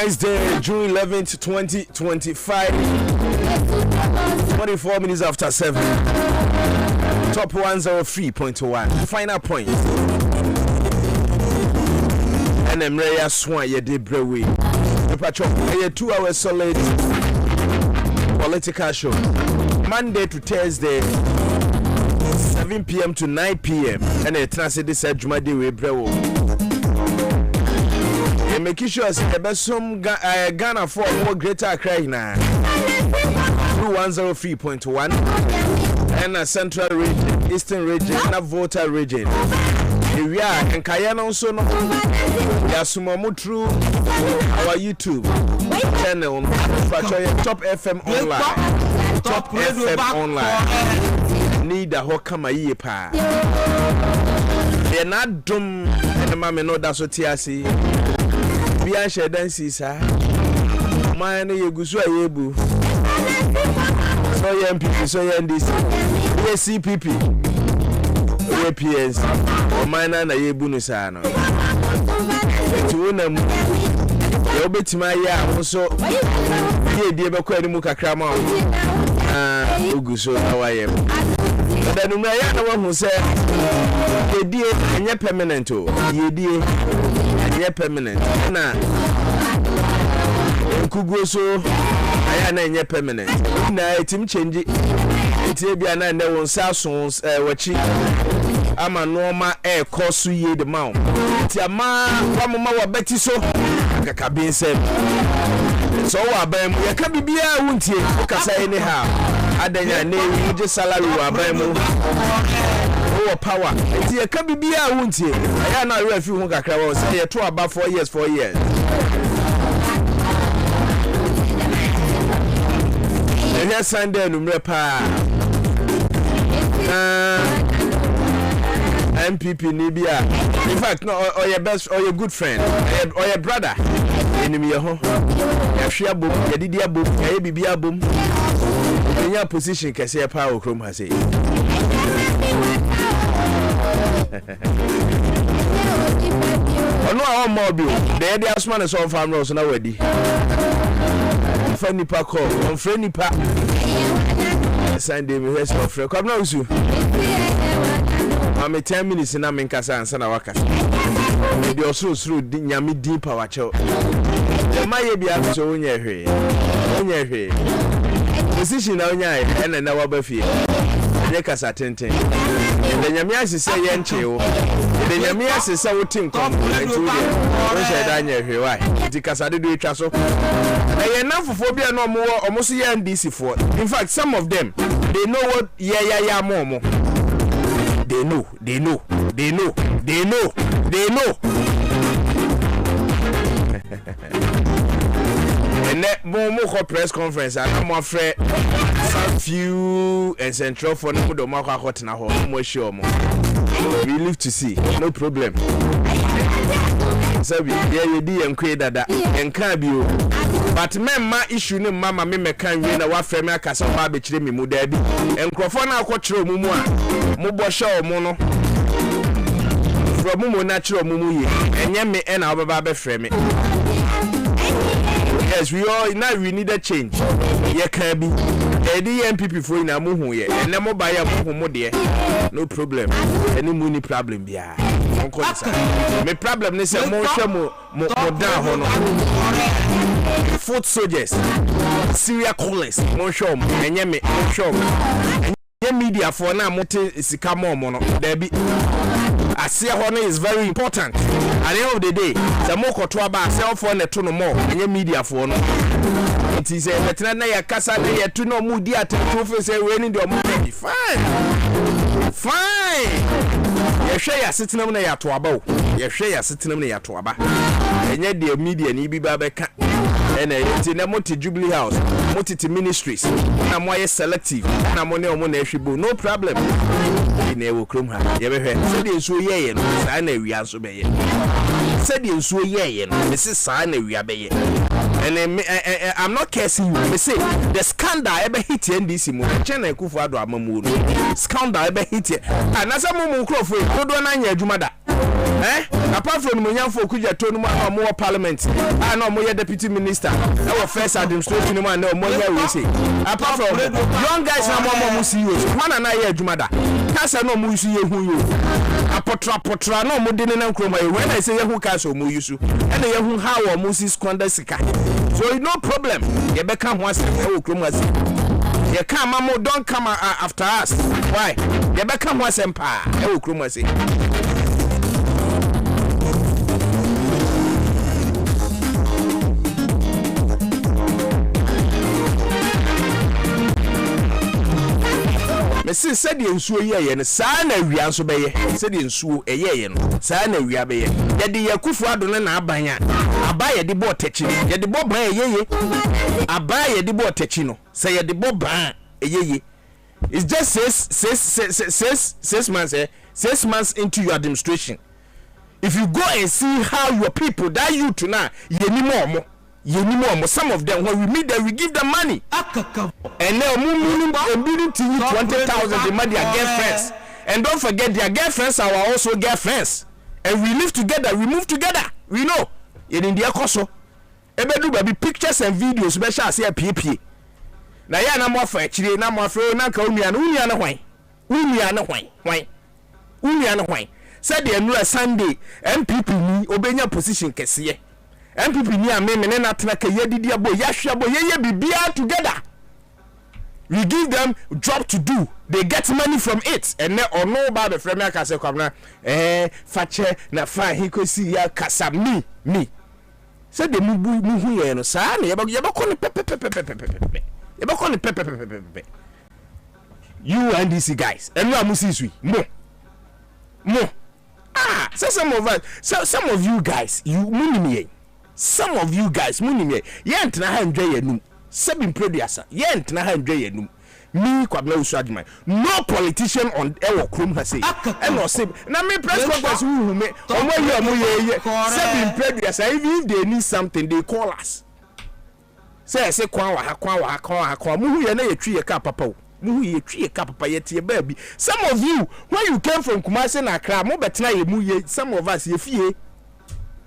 Wednesday, June 11th, 2025. 24 minutes after 7. Top 103.1. Final point. And Emreya Swan, ye de brewe. A 2 hour solid political show. Monday to Thursday, 7 p.m. to 9 p.m. And a transit this Jumadi we brewo. Make sure the best some Ghana for more greater Accra now. Through 103.1 and a central region, eastern region, and a voter region. We are in Kayana also. Yasumamu through our YouTube channel, Top FM Online. Top FM Online. Need a hokama yepa. They're not dumb, and the mamma know that's what TRC. We are shedding sisa. Mine Yegusu Yebu. So MPP, so NDC. CPP. APS. Or mine and Yebu Nisano. To them, you'll be to my yard also. Here, dear Bakwedimuka Krama. Uguso, how I am. But then, I one who said, ye dear, and you're permanent. Ye dear. Yeah, permanent. Nah, Kugoso, I am not permanent. Nah, it's him change it. It's a be an end on Sassons, watching. I'm a normal air course ye the mount. It's a man, one more Betty so. Cabin said, so I bam, you can be beer, won't you? Because I anyhow. I didn't name just salary, I bam. Power. It's a can be a won't you? I am not refuge who can say 2 about 4 years, 4 years. And yes, Sunday, Numrepa MPP Nibia. In fact, no, or your best or your good friend or your brother. Enemy home. Yashia boom, Yadidia boom, Yabibia boom. In your position, can say a power chrome has it. Oh no, I'm mobile. The Asman is all farm rows already. Friendly pack on friendly pack. Sunday, we rest of friend. Come now, Owusu. I'm 10 minutes in Aminkasa and Sanawaka. Maybe also through Yami deep power chow. The Maya be up to on your hair. On your hair. Position on your and an hour buffet. Nekasa tenten. The Yamias say Yancho. The Yamias is so team come to the Daniel here. Why? Because I do it. So I enough for phobia no more almost NDC for. In fact, some of them they know what more. They know. And that more press conference, I'm afraid some few and central for no Domaka hot now, more sure. We live to see, no problem. So, yeah, you did and create that and can't be. But my issue, no mamma, me can't win a waffle, my castle, baby, me, Mudabi, and Crofona Quattro Mumua, Mubosha Mono from Mumu natural Mumu, and Yami and our baby frame. Yes, we all now we need a change. Yeah, can be. The MPP for in a muhu ye, and no buy a muhu dear. No problem. Any money problem be. My problem is a more down. Foot soldiers, Syria callers, more show, and yemi, show. And media for now, mote is a come on, there be. I see honor is very important. At the end of the day, the more Kotwaba sell for the two no more, and your media for no. It is a veterinary casa, they are two no moody at the two say winning your money. Fine. You share sitting on the Atwabo. You share sitting on the Atwaba. And yet the media need be babeka. And it's in a multi Jubilee House, multi ministries. I'm why selective. And I'm on your money. No problem. In a room, you ever heard? Said you so ye and Sana we are so be. Said you so ye and Mrs. Sana we are be. And I'm not cursing you. Me say the scandal ever hit NDC mo. Chene Kufuor Amamu. Scandal ever hit. And as a mumu crop, no do na nya adwuma da. apart from Munyanfo Kuja Tonu ma more parliament no more deputy minister our first administration man no more here we say apart from young guys na more CEOs man na here adwumada kasa no mu yusu ye hu yo apotra no mo de ne na nkroma when I say ye hu kasa mo yusu and ye hu how mo si squander sika so no problem ye be kan ho asem e wo kroma asem ye kan mamo don't come after us why ye be kan ho asem pa e wo kroma asem Messi said the nsuo ye no saa na awia nso be ye said the nsuo ye no saa na awia be ye ye de yakufu adone na abanya aba ye de bo techi ye de bo ban ye aba ye de bo techi no say ye de bo ban ye it's just 6 months into your administration. If you go and see how your people that you to now you know some of them when we meet them we give them money and now building to you 20,000 they money their girlfriends and don't forget their girlfriends are also girlfriends and we live together we move together we know in India koso ebedu baby pictures and videos special say pp na ya na mo fa akire na mo afro na ka unia na hwan said the annual Sunday MPP ni obenya position kese MPP ni ameme na atena ye didi abo yahwe abo ye bibia together we give them job to do they get money from it and they all know about the frame aka say Kwabena fache na fa hikosi ya kasa me said the mu hu ye no sa na ye ba ko ne pepe ye ba ko ne pepe you and these guys and we are musisui mo so some of you guys you munimi some of you guys munimi yent na ha ndwe yanum sabin producer yent na ha ndwe yanum me Kwabena Owusu Agyemang no politician on ewo krom ha say e no say na me press conference hu me omo ye sabin producer if they need something they call us say kwan wa ha mu hu ye na ye twi ye ka papa mu ye twie ka papa ye tie ba bi some of you when you came from Kumasi na Accra mo betena ye mu ye some of us ye fie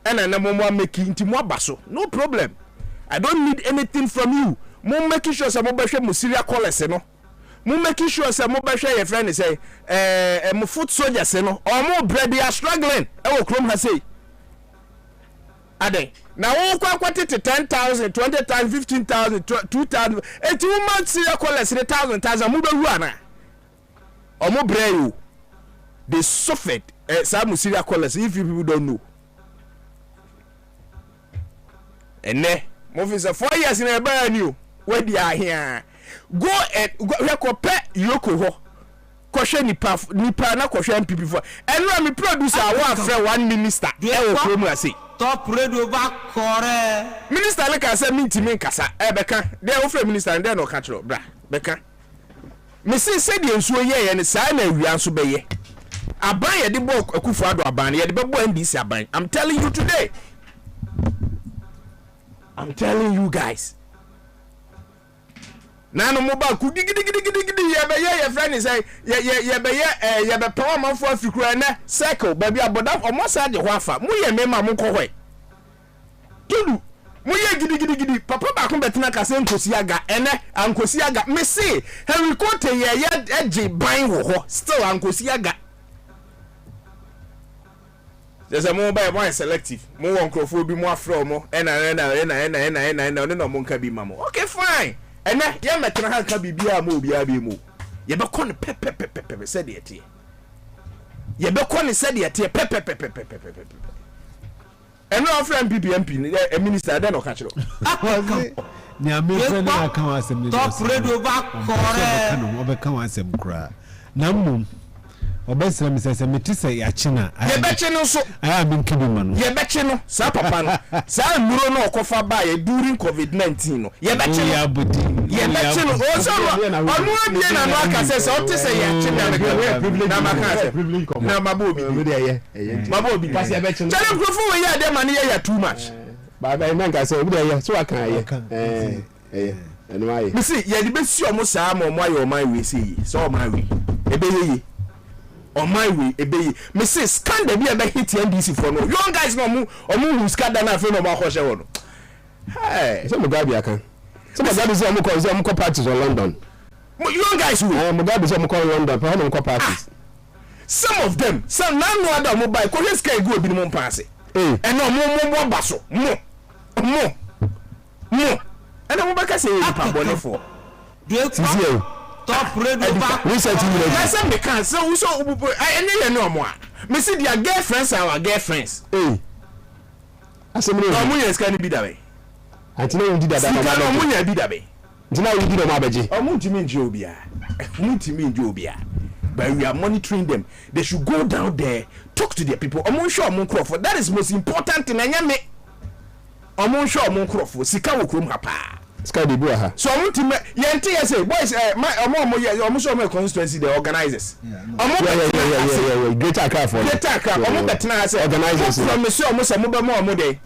ena na mo make nti mo abaso no problem I don't need anything from you mo make sure say mo be hwe mo serial callers no mo make sure say mo be hwe your friend say mo foot soldiers no or mo bread they are struggling e wo krom ha say ade na wo kwa 10,000 20,000 15,000 2,000 eti wo man serial callers 1,000 mo be hu ana or mo bread you they suffered some serial callers if you people don't know and mo fi say 4 years in a brand new where they are here go and go rekope yoko ho koshe nipa na koshe MPP for and me producer wa friend one minister e wo promo say top radio back kore minister like I say me kasa beka dey wo friend minister and dey no catch bra beka me say the nsuo ye ne sa na awia nso be ye aban ye de bo akufu ado aban ye de be bo NDC aban I'm telling you today I'm telling you guys nanu mo ba ku digidi ye be ye friend say ye be power man for afikura na circle ba bi aboda omo sa de ho afa mo ye mema mo kohwe tudu mo ye gidi papa ba ko betena kase nkosi aga ene ankosi aga me say Henry Cote ye eje ban ho still ankosi aga there's a mo ba one selective mo won crofo bi mo afro mo ena no mo nka bi mamo okay fine ena ye metena ha nka bibia ma obia bi mu ye be ko ne pepe said ye tie ye be ko ne said ye tie pepe eno ofra MPP minister dey no ka chiro ni amefre na kan asem ni top radio back kore obeka wasem kra na mmom obesra mi sese metise ya china ye beche no so aya bi nkibi ma no ye beche no sa papa no sa muro no okofa ba ye during COVID-19 no ye beche no ye beche no o so onu abie na no aka sese o tise ye china na maka na mabobi mabobi pass ye beche no tell profu we ye dem na ye too much baba man ka say obi dey so aka ye eno aye mi see ye di be si omo sa ma omo aye o man we see so o man we ebe ye on my way ebe me say scan the be hit NDC for no young guys no omu who scan na fe no ma ko hye wono hey so Mugabe aka so Mugabe say omu ko parties in London young guys who Mugabe say omu ko London for omu ko parties some of them some na no other mobile ko hye scan go obi no pass and no mo baso mo and mo baka say e pa bone for top radio back. I said me can so any no mo a me see their girlfriends and our girlfriends asemi no omo yes can be that way antina you did that omo nya bi that way antina you did no ma beje omo ntimi nje obia but we are monitoring them. They should go down there, talk to their people. Omo show omo crofo. That is most important thing anya me. Omo show omo crofo. Sika wo krom hapa. Sika de bua ha. So omo ti yente say boys omo show omo constituency the organizers. Yeah. Greater Accra for. Greater Accra. Omo betena say organizers. From me say omo say mo be mo omo dey.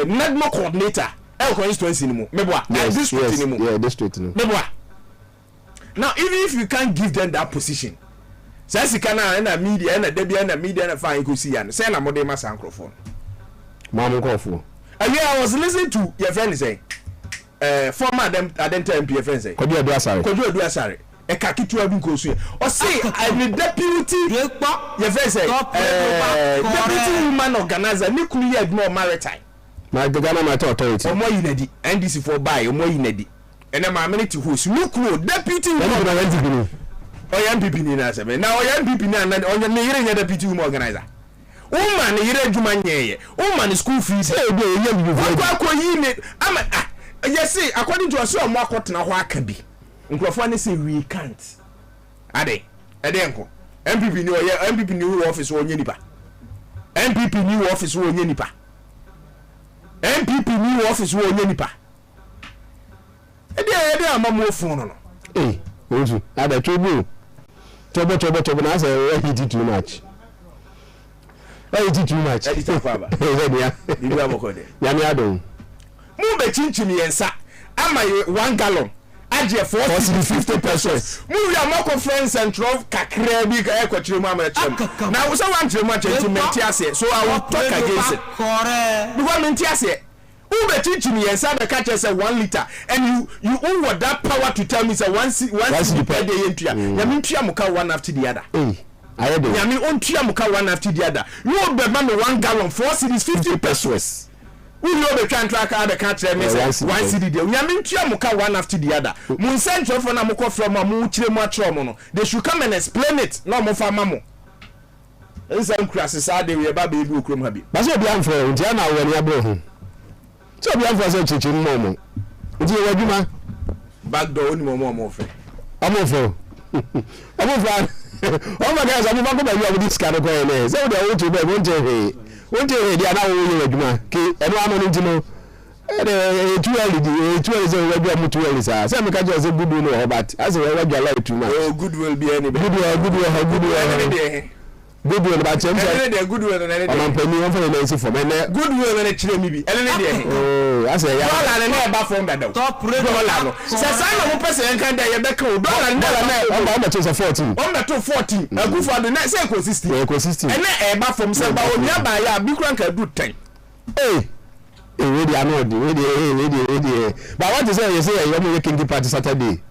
Nadmo coordinator. Constituency ni mo. Meboa. District ni mo. Yeah, district ni. Meboa. Now, even if you can't give them that position, since you can't media and the media and fine, you see and say na modern microphone. Mama Kofu. I was listening to your friend say, former them identity MP friend say, Kodu Asare. A kakitu abin kosu. Or say I the deputy your friend say deputy woman organizer Nikuli Edmore Maritime. My Ghana authority. Omo yinedi NDC for buy omo yinedi. And then my minute host look deputy MPP ni na se me na MPP ni na onye ne yire nya deputy organizer woman ne yire adwuma nyeye woman school fees e be ye mi akwa yi ne ama yes according to us o mo akotena ho aka bi nkrofo ne say we can't ade enko MPP ni MPP ni office onye nipa MPP ni office onye nipa MPP ni office onye nipa ede amamu phone no Owusu ada trouble na say he did too much edit kwaba bibi amokode ya mi adon mu be chinchim yensa ama 1 gallon aje 50 pesos mu ya mako friends central kakra bi ka ekwatire mu amachim na wo say wan tire mu achim menti ase so I will talk against it correct because menti ase ube chichi me yensa be catch say 1 liter and you own what that power to tell me say once per day yentua ya me ntua muka one after the other ya me ontua muka one after the other you be ma me 1 gallon 4 cedis 50 pesos we no be try track the catch me say 1 cedi there ya me ntua muka one after the other mun central for na muko from mu chire mu atro mo no they should come and explain it no mo fa mamo ensam crisis ade we ba be bi okrom ha bi ba so bi am for ntia na wo ni abro ho so bi am for say chichi mo nti e wadwuma back door oni mo fe o my guys I'm going to be with this kind of coin so they want to be won't they are now we wadwuma ke eno amonu ntino too early so we be too early sir say me ka just say good no but as we wadwala too much oh good will be any good will but change the good will and anything I'm paying you for the for me good will and chire mi bi ele dey oh I say ya dollar na e ba from that top dollar no say say na mo pese en kan dey e be ka dollar na I'm to 14 on the 14 agufo do na say ecosystem and na e ba from say ba onya ba ya bi kran ka do 10 we dey anod we dey but what you say you want to king party Saturday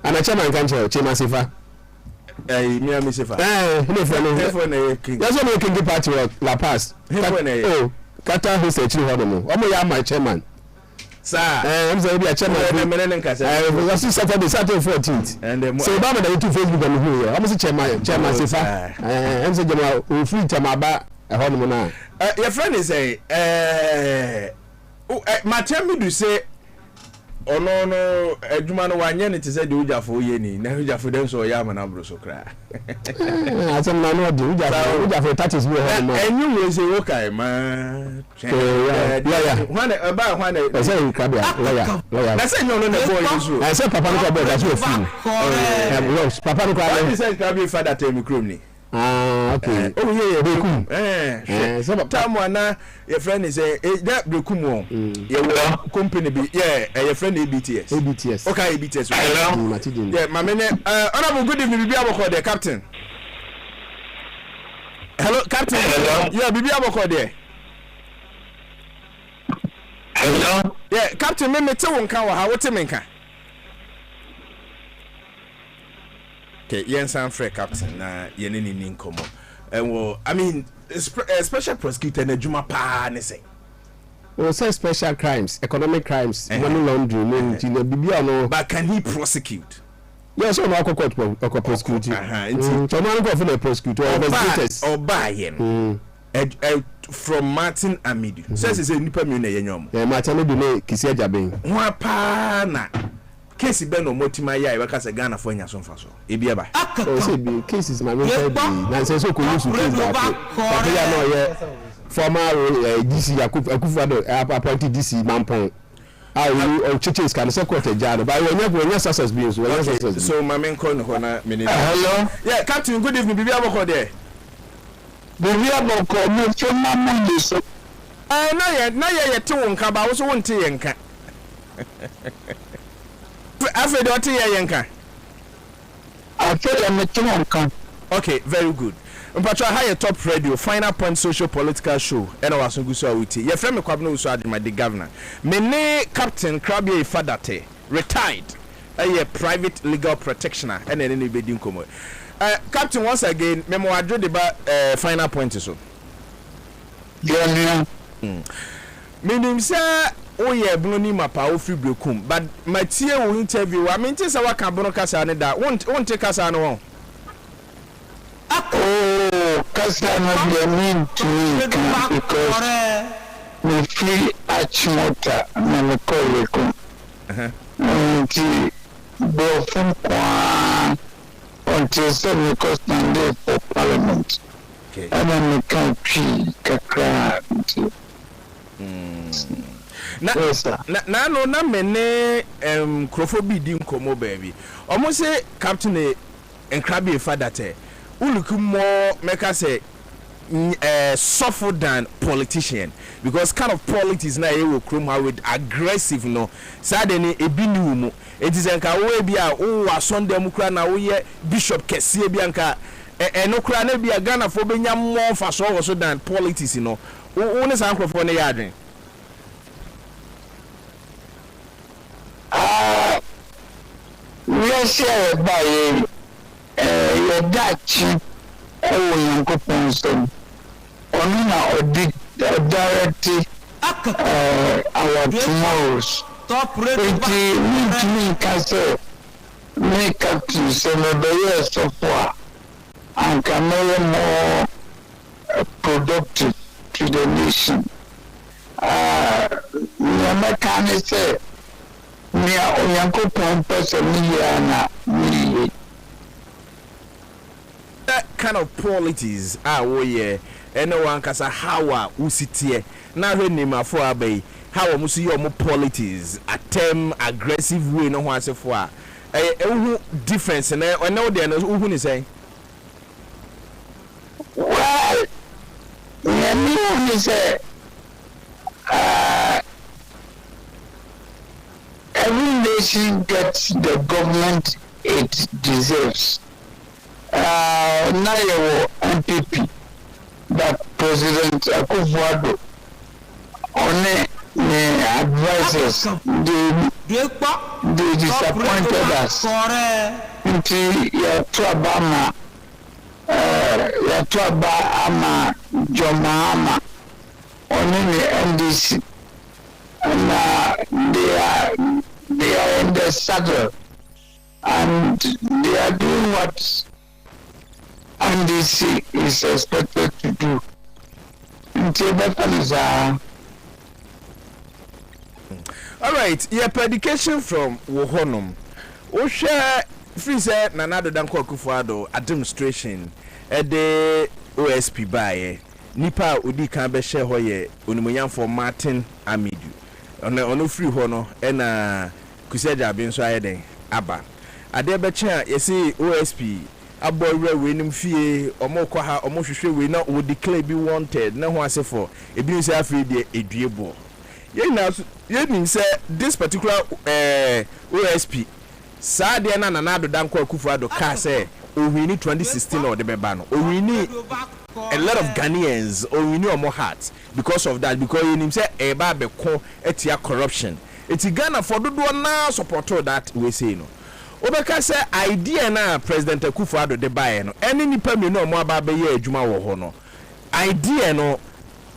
and a chairman can chairman Sifa me am Sifa king that's what king party La Paz Kata who say chiri hodo mo omo ya my chairman sir I'm say be a chairman we Saturday 14th and so ba me da to Facebook on who here omo say chairman Sifa I'm say general o free tamaba e hodo mo na your friend is say my tell me to say ono no adwuma no wanye ne tese de ujafo ye ni na ujafo dem so ya mana bro so kra asem na no de ujafo tatis we ho ma enyu we say wo kai ma ya hwane say kabia lawyer na say no no boy you I say papa no ko boy that you film papa no ko I say kabia father tell me krom ni okay oh yeah bekum so time na your friend is that bekum won your company be your friend ABTS okay ABTS yeah my honorable good evening be able call the captain Hello, Captain. Hello. Yeah, Bibi Aboko there. Hello. Yeah, Captain, me te wonka wa ha wote menka. Okay, yen san free Captain na ye ne ni nkomo. Well, I mean, special prosecutor na juma pa ne say. We say special crimes, economic crimes, money laundering, no. But can he prosecute? Yes, no court prosecute. So man go for the prosecutor or prosecutors. Or buy yen. From Martin Amidu. Says is a nipa mi na yenyom. Martin Amidu ne kisi Agyemang. Wa pa na case be no motima ya e ka se Ghana for nya so mfa so. E bia ba. O say be cases my main say na say so ko use case that. But ya no ye former DC Akufo-Addo appointed DC Mampong. I churches can support a job, but when you success beings, so my main con na minute. Hello. Yeah, Captain, good evening. Bibi Aboko there. Bibi Aboko mo from Mamundi so. Na ye te wonka ba wo so wonte ye nka. Afa do te ye nka. Afa me te wonka. Okay, very good. Mpacho high top radio final point social political show and I was nguso awiti. Ye frame Kwabena Owusu Agyemang the governor. Me ne Captain Krabia Ifadate retired. A private legal protectioner and any be din komo. Captain, once again memo adwo de ba final point so. Yeah. Meaning say oye bloni mapa ofi brekum but matie wo interview I mean say waka bono kasa ne da won't take kasa no won. Oh, kasa no be mean to me because we free achimota na me koleko. Both from Kwa until 7 because Monday for Parliament. Okay. And then we can pee kakra. Na no na mene krofo bi di nkomo baby. Omo say Captain Krabia Ifadate look more make us say suffer than politician because kind of politics na you chrome with aggressive no sadly ebi ni umu it is enka we bia o Sunday mu kra na wo ye bishop kese bia nka no kra na bia Ghana fo benya more fa so than politics no wo ne san krofo ne ya adwen We are share by your Dutch Yankopon Onina or directly our tomorrows. Top It me castle make up to some of the years so far and can more productive to the nation. Yamakane say me Yankopon person na me. That kind of politics yeah anyone kasa how usitie na hwe nima fo abai how musu yo mo politics attempt aggressive way no ho asefo a ehu difference na ono de no uhu ni say well me ni say every nation gets the government it deserves. Now you MPP that President Akufo-Addo on the advisors they disappointed us until your Twabama Jomama on the NDC and they are in the saddle and they are doing what NDC is expected to do. All right, your predication from Wohonum. O share free say Nanado Danko Akufo-Addo administration at the OSP by Nipa Udi kan be share hoye onimoyan for Martin Amidu. Ono free hono na kuseja bin so ayeden aba. Ade be cha yesi OSP aboyre we nim fie omokwa ha omohwehwe we na wo declare be wanted na ho asefo ebi say afre de eduebo ye nim say this particular OSP saade na Nanado Danko Akufo-Addo ka say owini 2016 or de beba no owini a lot of Ghanaians or we know more hearts because of that, because you say eba beko etia corruption. It's Ghana for do na support that we say no. Obeka say idea na President Akufo-Addo de buy no. Any nipa me no mo aba be ye adwuma wo ho no. Idea no,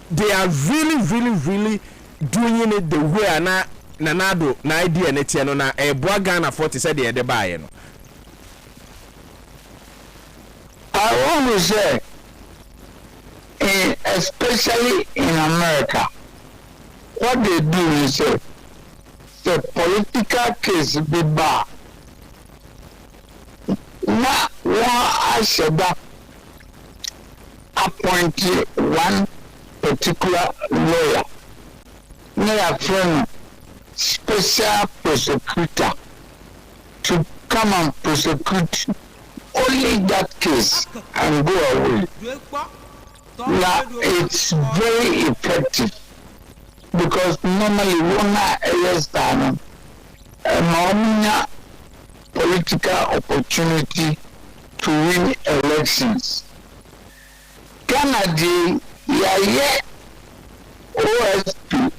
they are really doing it the way na nanado na idea na tie no na eboa Ghana for to say de buy no. I always say, especially in America, what they do is the political case be bar. Now, I said that appoint one particular lawyer, near friend, special prosecutor, to come and prosecute only that case and go away. Now it's very effective because normally one understand a political opportunity to win elections. Canada, OSP,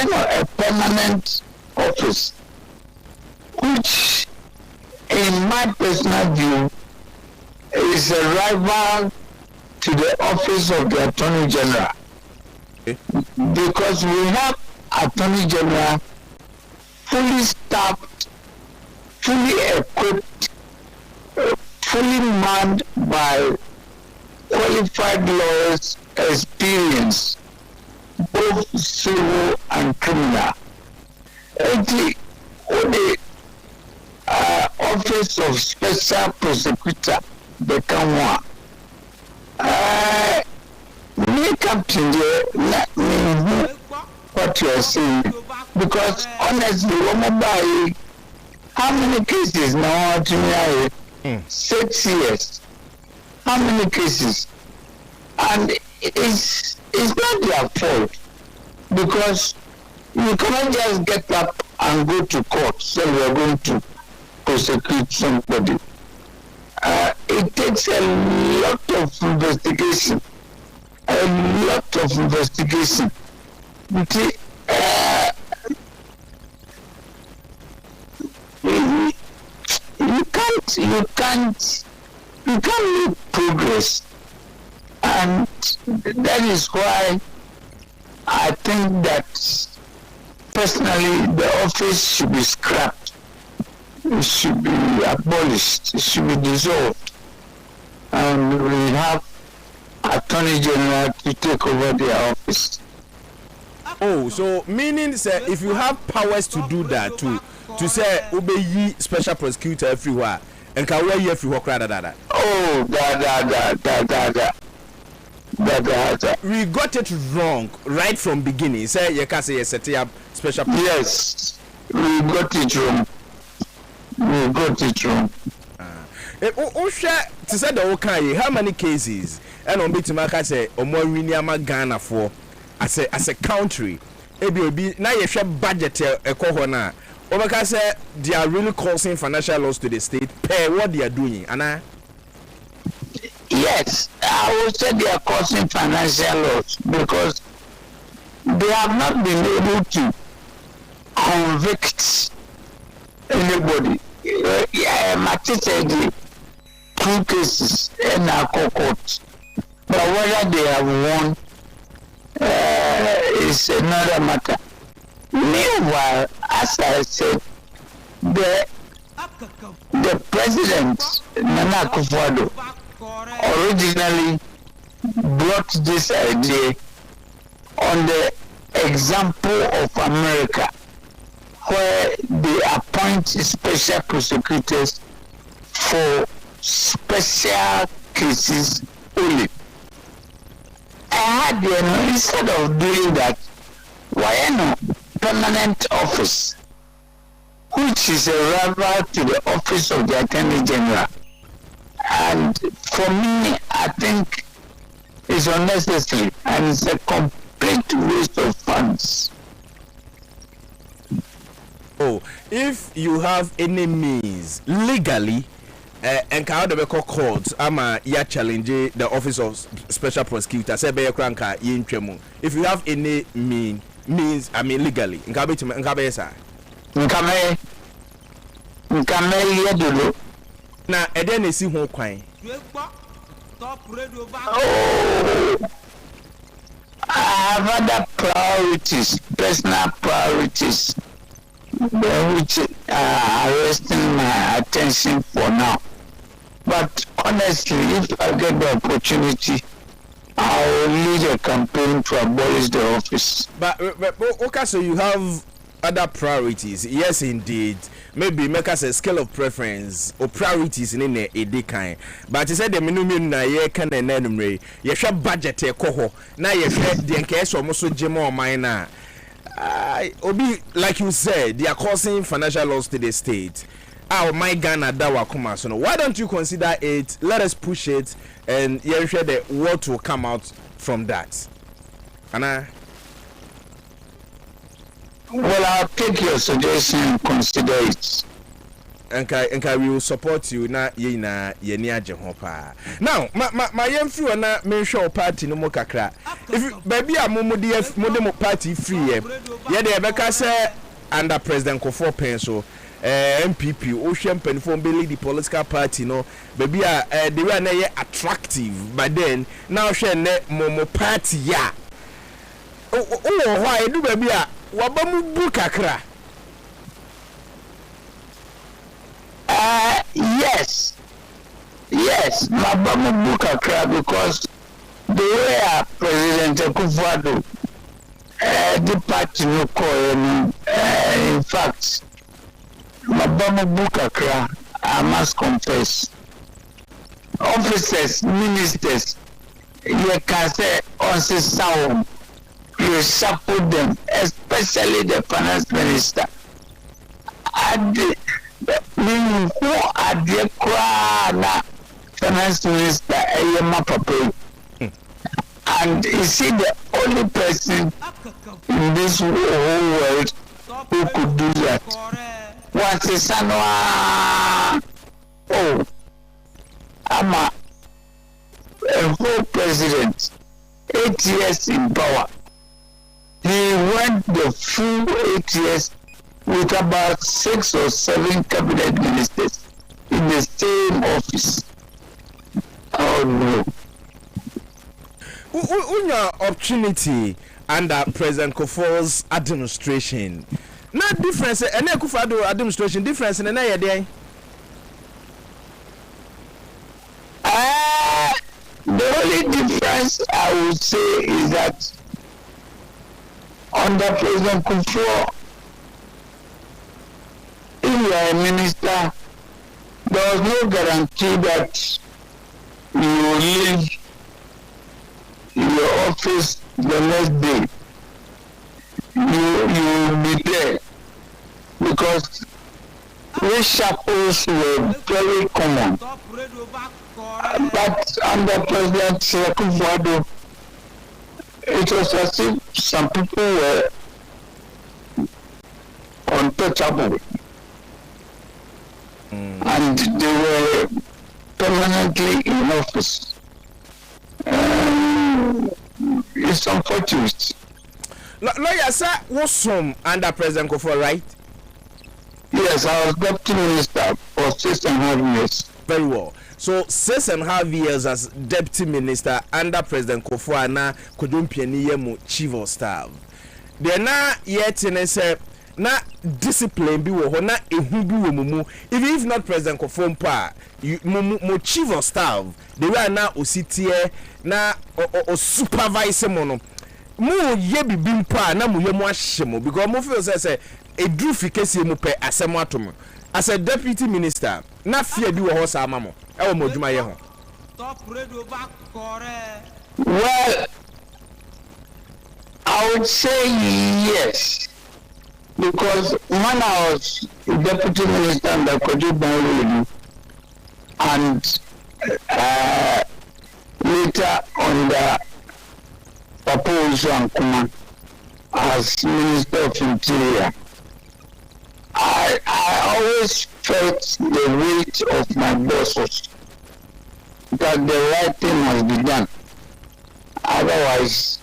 a permanent office, which in my personal view is a rival to the office of the Attorney General. Because we have Attorney General fully staffed, fully equipped, fully manned by qualified lawyers, experience, both civil and criminal. The office of special prosecutor become me captain let me what you are saying, because honestly how many cases now to 6 years, how many cases, and it's not their fault, because you cannot just get up and go to court so we are going to prosecute somebody. It takes a lot of investigation. You can't make progress, and that is why I think that personally the office should be scrapped. It should be abolished. It should be dissolved, and we have Attorney General to take over their office. Oh, so meaning say if you have powers to do that, to say obey special prosecutor everywhere and can wear you everywhere da. Oh, da. We got it wrong right from beginning. Say you can say you set up special. Yes, we got it wrong. To say the okay, how many cases and on bit to say or more Ghana for as a country. Ebi now you share budget a corona. Obaka say they are really causing financial loss to the state. Pay what they are doing, Anna. Yes, I would say they are causing financial loss because they have not been able to convict anybody. Mati said 2 cases in our court, but whether they have won is another matter. Meanwhile, as I said, the president Nana Akufo-Addo originally brought this idea on the example of America, where they appoint special prosecutors for special cases only. Instead of doing that, why not permanent office, which is a rival to the office of the Attorney General? And for me, I think it's unnecessary and it's a complete waste of funds. Oh, if you have any means legally and how the court ama ya challenge the office of special prosecutor say be kranka yintwemu if you have any means legally nka be sa nkame yedulo na ede na esi ho kwan I have other priorities, personal priorities, which are arresting my attention for now. But honestly, if I get the opportunity, I will lead a campaign to abolish the office. But okay, so you have other priorities. Yes, indeed. Maybe make us a scale of preference or priorities in a decline. But you said the minimum na ye can enumere. You share budget e koho. Na you share the case almost Agyemang minor. Obi, like you said, they are causing financial loss to the state. Oh my Ghana dawa kuma so no. Why don't you consider it? Let us push it and you share the what will come out from that. Anna. Well, I'll take your suggestion and consider it. And we will support you na ye na ye ni Agyemang pa. Now, my yemfri na mention party no mo kakra. If baby a mo party free ye dey beka say under President Kofo Penso MPP Ocean Penfo be the political party no baby a they were na ye attractive but then now share na mo party ya. Why do baby a wabamu bu kakra? Yes, wabamu bu kakra because the way President Akufo-Addo the party no call in fact wabamu bu kakra, I must confess. Officers, ministers, you can say on sound. You support them, especially the finance minister. And who are the finance minister Agyemang Papa? And is he the only person in this whole world who could do that? Once a son, I'm a whole president, 8 years in power. He went the full 8 years with about 6 or 7 cabinet ministers in the same office. Oh no. Unya opportunity under President Kofo's administration. Not difference any Akufo-Addo administration difference in any day. The only difference I would say is that under President Kofo, if you are a minister, there was no guarantee that you will leave your office the next day. You will be there because reshuffles were very common. But under President Akufo-Addo, it was as if some people were untouchable and they were permanently in office. It's unfortunate. Lawyer, sir, was under President Kofo, right? Yes, I was deputy minister for 6.5 years. Very well. So 6.5 years as deputy minister under President Kofo ana kodumpiani yemu chief of staff. There na yet say na discipline bi wo ho na ehu bi wo mumu. Even if not President Kofo mpa, mo chief of staff, the way na ositie na o supervise mo no. Mo ye bibi mpa na mo ye mo ahye mo because mo feel say edru fikesi mo pe asem atom. As a deputy minister, na fear bi wo ho sa ama mo. E wo mo dwuma ye ho. Well, I would say yes, because when I was deputy minister under Kwabena and later under Owusu as Minister of Interior, I always felt the weight of my bosses that the right thing must be done. Otherwise,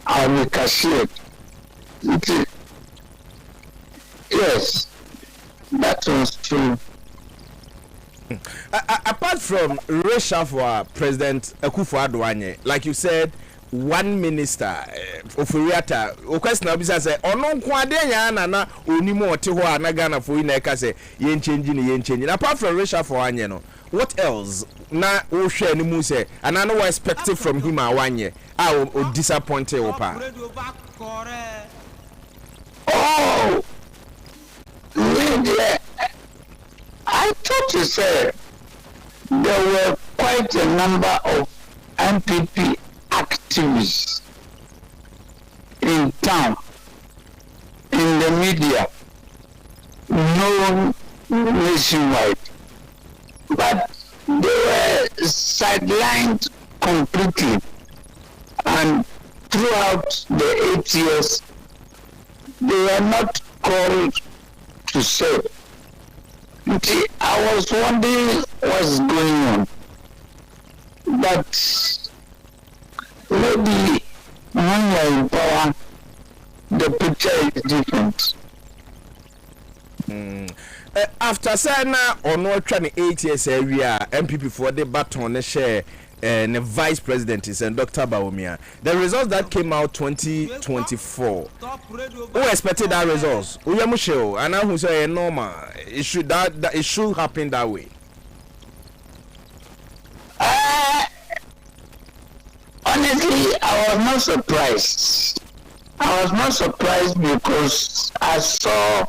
I'll be cashired. Yes, that was true. Apart from reshuffle, President Akufo-Addo, like you said, one minister, Ofuriata, question now bisa say, ono nkwade ya na onimo ote ho na Ghana for ina ka say yen changing. Apart from reshuffle no, what else? Na o hwe ni mu say, and I know what expected from him awanye. O disappointed opa. Oh, Lydia, I thought you said there were quite a number of MPP activists in town, in the media, known nationwide, but they were sidelined completely, and throughout the 8 years, they were not called to serve. I was wondering what's going on, but maybe when you're in power, the picture is different. After saying on what 8 years area, MPP for the baton share and the vice president is Dr. Bawumia. The results that came out 2024. Who expected that results? Uyamusho, and now who say normal. It should it should happen that way. Honestly, I was not surprised. I was not surprised because I saw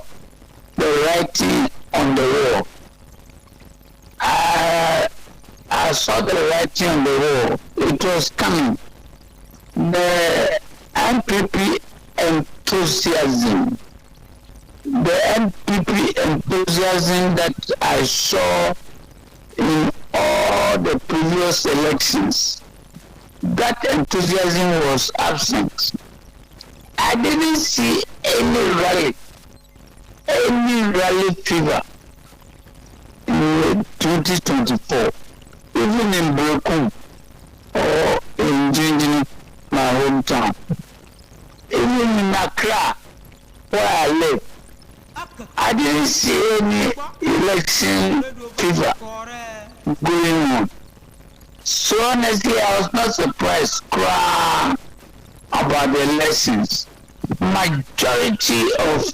the writing on the wall. I saw the writing on the wall. It was coming. The MPP enthusiasm. The MPP enthusiasm that I saw in all the previous elections. That enthusiasm was absent. I didn't see any rally fever in 2024, even in Brokum or in Jinjini, my hometown. Even in Accra, where I live, I didn't see any election fever going on. So honestly, I was not surprised about the elections. Majority of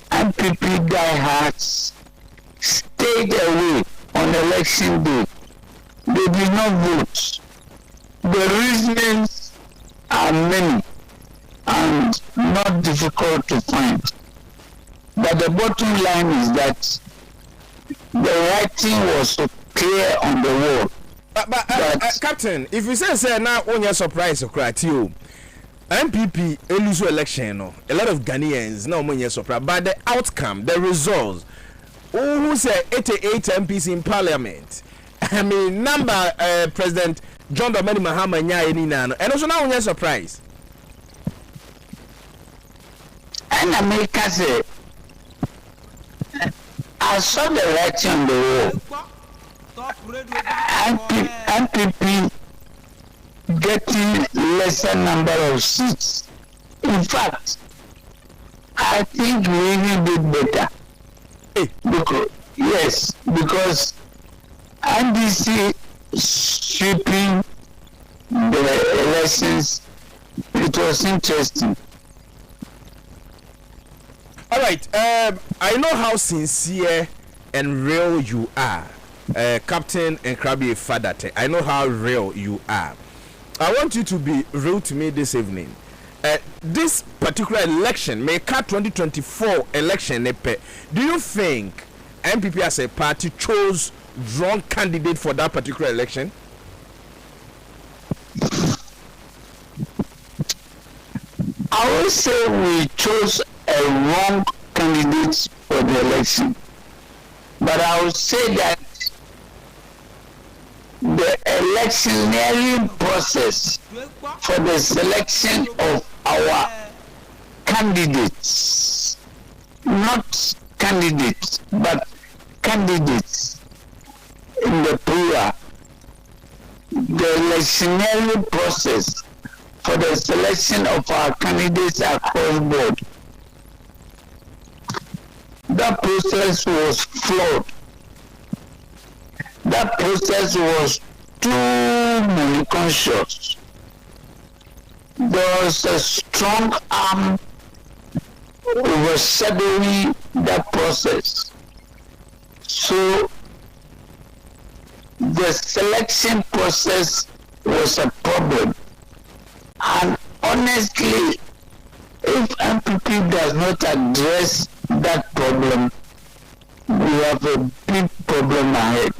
MPP diehards stayed away on election day. They did not vote. The reasons are many and not difficult to find. But the bottom line is that the writing was so clear on the wall. But Captain, if you say now on your surprise you MPP lose election, no, a lot of Ghanaians now on your surprise, but the outcome, the results, who say 88 MPs in Parliament, I mean number President John Dramani Mahama Nyaya and also now on your surprise. And America say, I saw the writing on the wall. MPP getting lesser number of seats. In fact, I think we even did better. Because NDC sweeping the elections, it was interesting. All right, I know how sincere and real you are. Captain and Krabby Fadate, I know how real you are. I want you to be real to me this evening. This particular election, Meka 2024 election, do you think MPP as a party chose wrong candidate for that particular election? I would say we chose a wrong candidate for the election. But I would say that the electioneering process for the selection of our candidates not candidates, but candidates in the plural. The electionary process for the selection of our candidates across board. That process was flawed. That process was too money conscious. There was a strong arm overshadowing that process. So the selection process was a problem. And honestly, if MPP does not address that problem, we have a big problem ahead.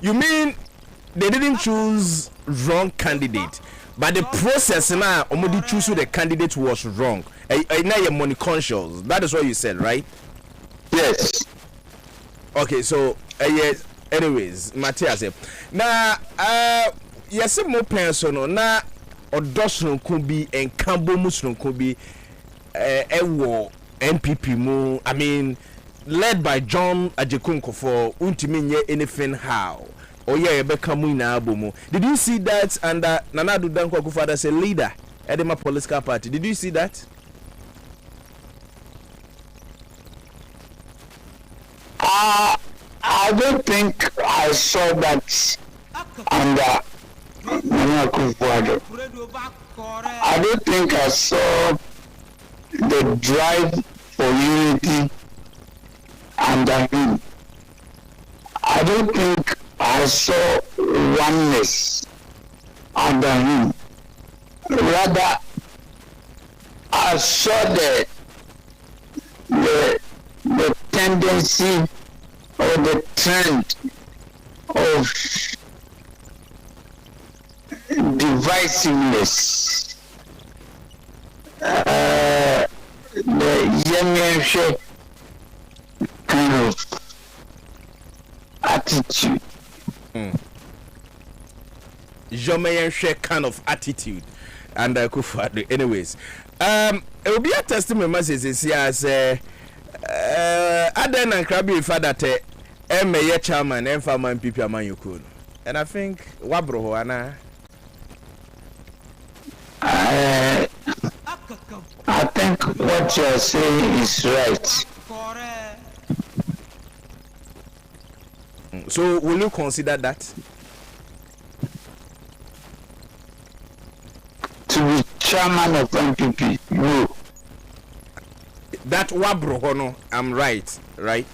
You mean they didn't choose wrong candidate, but the process now omodi choose the candidate was wrong. Now you're money conscious. That is what you said, right? Yes. Okay, so yes. Anyways, Matthias, now yes, more personal now. Odosun could be and Cambo Muslim could be a war MPP mu. I mean, led by John Agyemang for untiminye anything how. Oh yeah, Bekamu na abomu. Did you see that under Nanadu Dankwa Akufo-Addo as a leader at the political party? Did you see that? I don't think I saw that under Nana Akufo-Addo. I don't think I saw the drive for unity under him. I don't think I saw oneness under him. Rather, I saw the tendency or the trend of divisiveness. The Agyemang kind of attitude. Agyemang kind of attitude. And Akufo-Addo. Anyways, it will be a testimony message as Aden and Krabi father te MA chairman and farmer people man you could. And I think Wabro Ana. I think what you are saying is right. So will you consider that? To be chairman of MPP, no. That Wabro Hono, I'm right, right?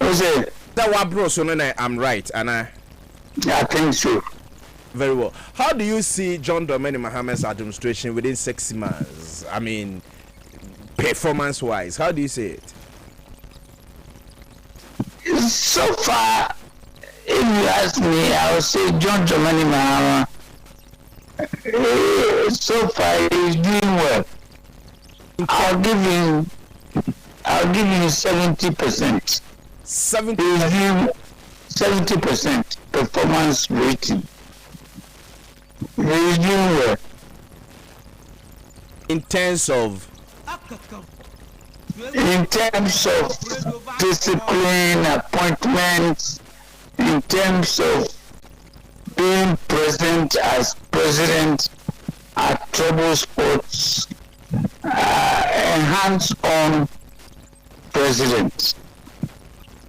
Who's it? That Wabro so no, I'm right, and I think so. Very well. How do you see John Dramani Mahamad's administration within 6 months? I mean, performance-wise, how do you see it? So far, if you ask me, I would say John Dramani Mahama. So far, he's doing well. I'll give him 70%. 70%. He's doing 70% performance rating. He's doing well. In terms of discipline, appointments, in terms of being present as president at trouble spots, hands-on president.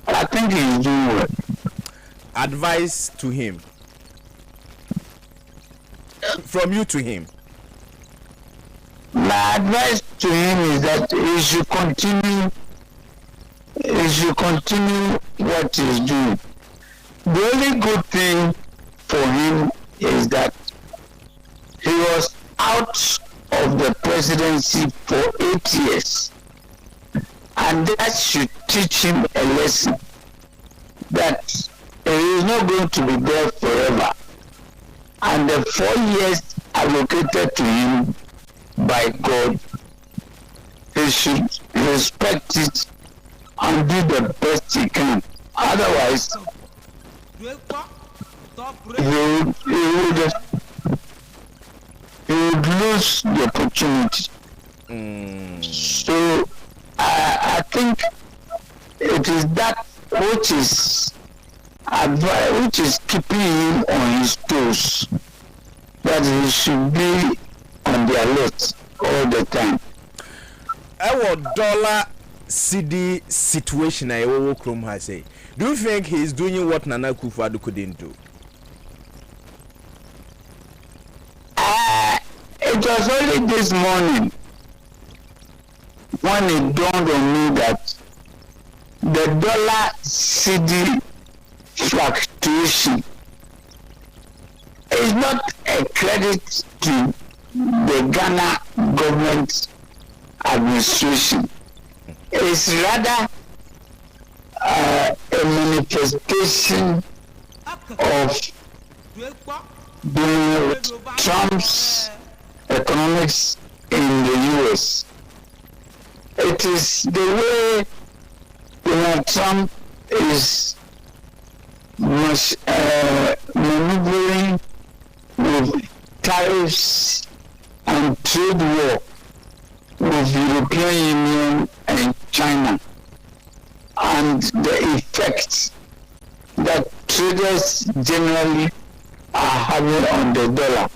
I think he's doing well. Advice to him. From you to him. My advice to him is that he should continue what he's doing. The only good thing for him is that he was out of the presidency for 8 years, and that should teach him a lesson that he is not going to be there forever, and the 4 years allocated to him by God, he should respect it and do the best he can. Otherwise, he would lose the opportunity. So I think it is that which is keeping him on his toes, that he should be on the alert all the time. Our dollar CD situation I will Chrome has say. Do you think he's doing what Nana Akufo-Addo couldn't do? It was only this morning when it dawned on me that the dollar CD fluctuation is not a credit to the Ghana government administration. It's rather a manifestation of Donald Trump's economics in the US. It is the way Donald Trump is maneuvering with tariffs and trade war with European Union and China, and the effects that traders generally are having on the dollar.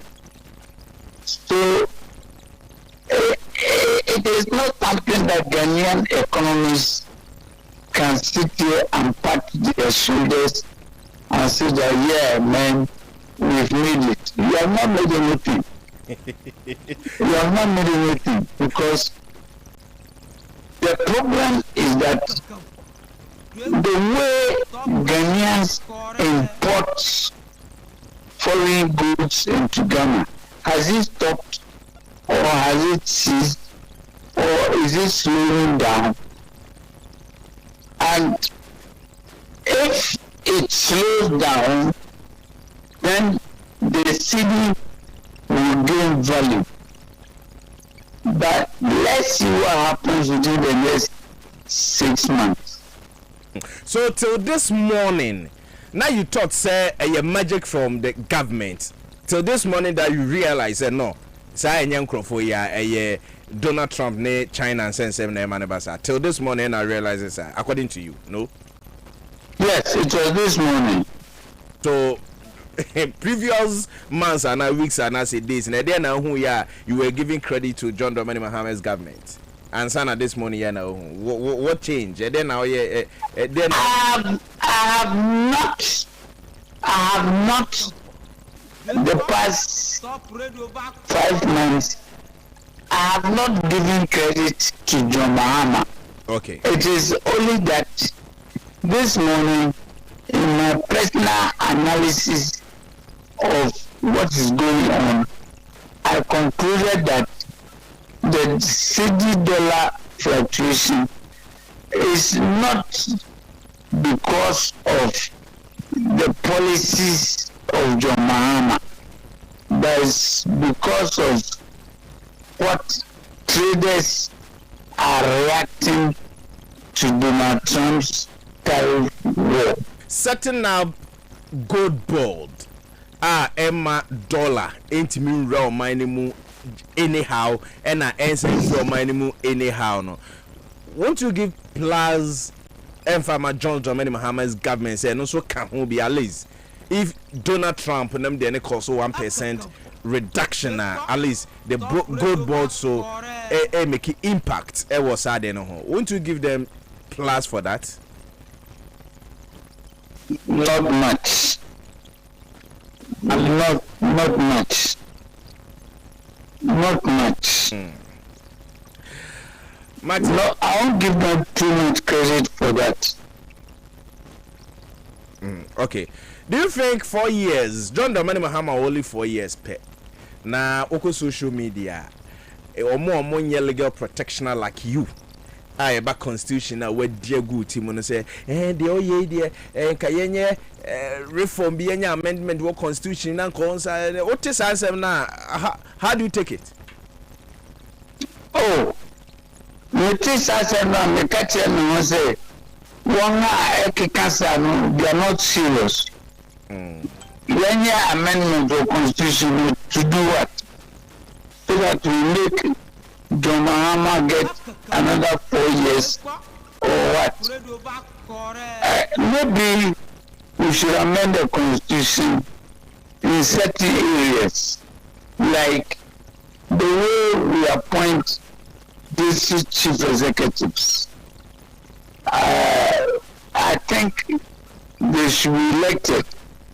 So it is not something that Ghanaian economists can sit here and pat their shoulders and say that, yeah, man, we've made it. You have not made anything. You have not made anything, because the problem is that the way Ghanaians import foreign goods into Ghana, has it stopped, or has it ceased, or is it slowing down? And if it slows down, then the city will gain value. But let's see what happens within the next 6 months. So till this morning, now you thought say a magic from the government. Till this morning that you realize no, say a Donald Trump ne China and send 7 manabasa. Till this morning I realize it's according to you, no? Yes, it was this morning. So previous months and weeks and days, and then who you were giving credit to John Dramani Mahama's government. And Sana this morning, what changed? And then now, then I have not the past 5 months. I have not given credit to John Mahama. Okay. It is only that this morning, in my personal analysis of what is going on, I concluded that the CD dollar fluctuation is not because of the policies of John Mahama, but it's because of what traders are reacting to Donald Trump's tariff war. Setting up gold board, Emma dollar, ain't me raw minimum anyhow, and I answer raw minimum anyhow. No, won't you give plus and Farmer John Dramani Mahama's government say no so can be at least if Donald Trump and them then cost 1% reduction at least the gold board so make it impact was sad won't you give them plus for that? Not much. Not much. Not much. No, I won't give them too much credit for that. Okay. Do you think 4 years, John Dramani Mahama only 4 years pay? Now, oko social media, or more legal protection like you. I back constitution where dear good team say, the oye dear, Kayenye reform be any amendment what constitution and concern. What is answer now? How do you take it? Oh, what is answer now? Me catch and say, one cancer, they are not serious. Any amendment or constitution to do what? So that we make John Mahama get another 4 years or what? Maybe we should amend the constitution in certain areas, like the way we appoint district chief executives. I think they should be elected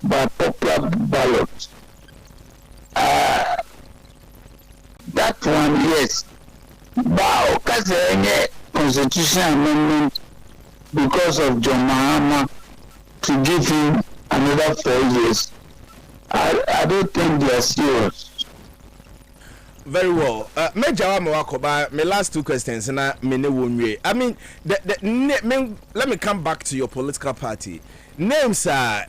by popular ballot. That one, yes. But because any constitutional amendment because of John Mahama to give him another 4 years, I don't think they are serious. Very well. Major Wakoba, my last two questions, and I mean, let me come back to your political party. Names are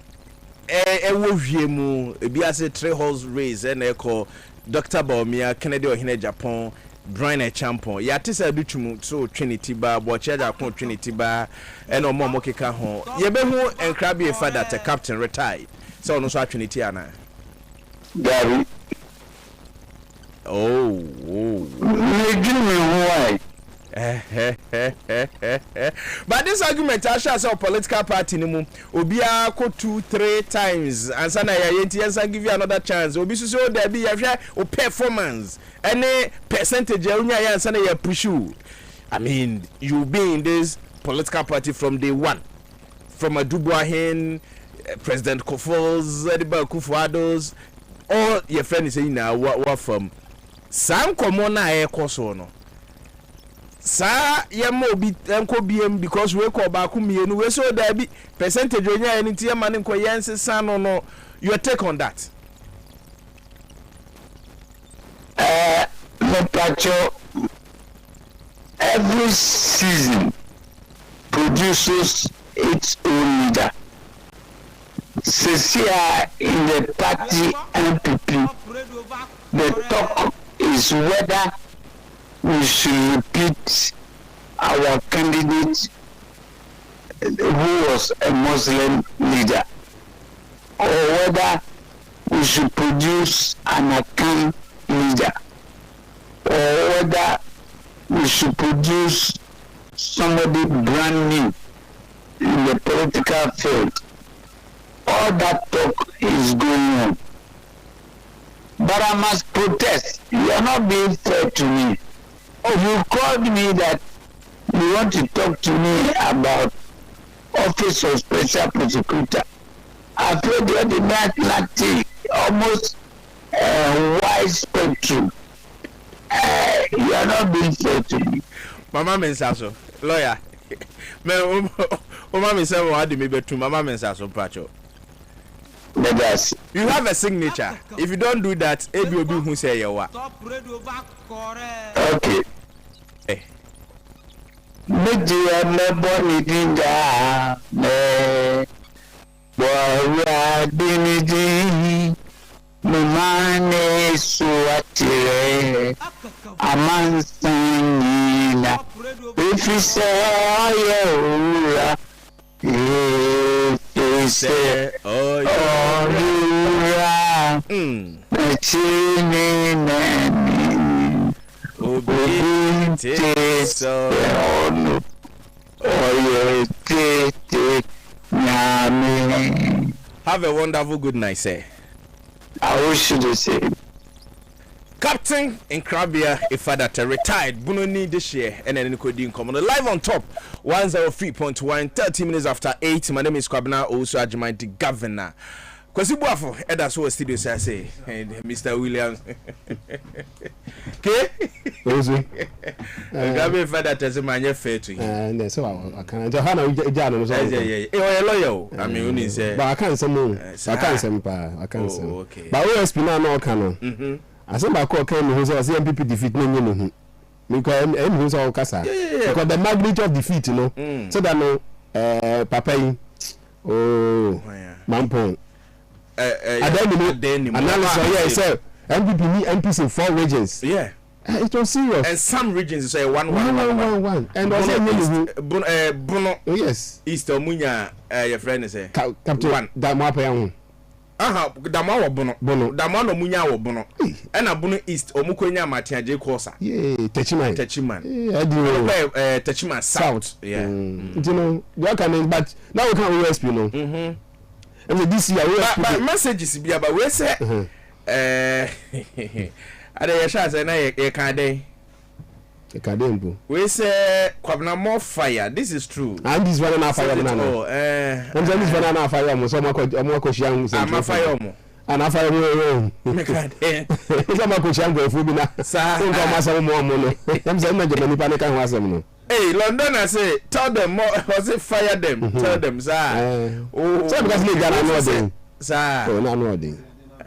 Ewoviemu, Biase 3 horse race, and Echo, Dr. Baumia, Kennedy or Hine Japan, Brian Champon. Yatisa Duchumu, so Trinity Bar, Bochaja Pon Trinity Bar, and no more Mokika home. Yebehu and Krabby father, the captain retired. So no Trinity Anna. Gary. Oh. Why? But this argument, I shall say, political party, Obia go 2-3 times, and Sana Yentians give you another chance. Obi so there be a performance, any percentage, and Sana ya push you. I mean, you be in this political party from day one, from a Dubois, President Kofo's, Ediba Kufuado's, all your friends saying now what from. Sam komona e koso no sa yema obi enko biem because we ko ba ku mienu we so da bi percentage onya enti yema ne nko yense san no your take on that. Pacho, every season produces its own leader. Cecia in the party MPP, the talk is whether we should repeat our candidate who was a Muslim leader, or whether we should produce an Akan leader, or whether we should produce somebody brand new in the political field. All that talk is going on. But I must protest. You are not being fair to me. Oh, you called me that you want to talk to me about Office of Special Prosecutor. I feel the Atlantic almost wide spectrum. You are not being fair to me. Mama Mensaso, lawyer. Mama Mensaso, I did me better. Mama Mensaso, Pacho. You have a signature. If you don't do that, ABOB who say you what? Okay. Media me boni dinga me boya dinidi mumane suatire amansanina if you say oh say oh yeah have a wonderful good night, sir. I wish you the same. Captain in Krabia, a father retired Bunoni this year, and then could come on live on top 103.1 30 minutes after 8. My name is Kwabena, Owusu Agyemang, the governor. Kwasi Buafo, that's what studio say, and Mr. Williams. Okay? Owusu. Krabia father tells him I'm fair to you. And so I can't. Johanna, yeah. You're loyal. I mean, when you say, but I can't say more. I can't say, I can't say. Okay. But OSP now no can. I said my call came who says MPP defeat no because who's all casa because the magnitude of defeat, you know. So that no Papa Mampon. I don't know. Analysis sir. MPP need MPs in 4 regions. Yeah. It was serious. And some regions say 1. And also Bruno. Yes. East Omunya your friend say Captain 1. That Mapa. aha dama wo bono dama no munya wo bono e na bono east omukonya Matiaje Kosa Techiman Techiman south you know you can but now we can USP no and this year but messages be about we say ada ya sha say na ye kan dey Ekadembo. We say Kwabena more fire. This is true. And this one na fire na. And this one na fire mo so mo ko shian mo. Am fire mo. And fire mo. Me kan dey. So mo ko shian go fu bi na. Sa. Nko ma sa mo no. Em say na je ni pa ne kan ho asem no. Hey, London I say tell them more or say fire them. Tell them sir. Oh. So because me Ghana no dey. Sir. Oh na no dey.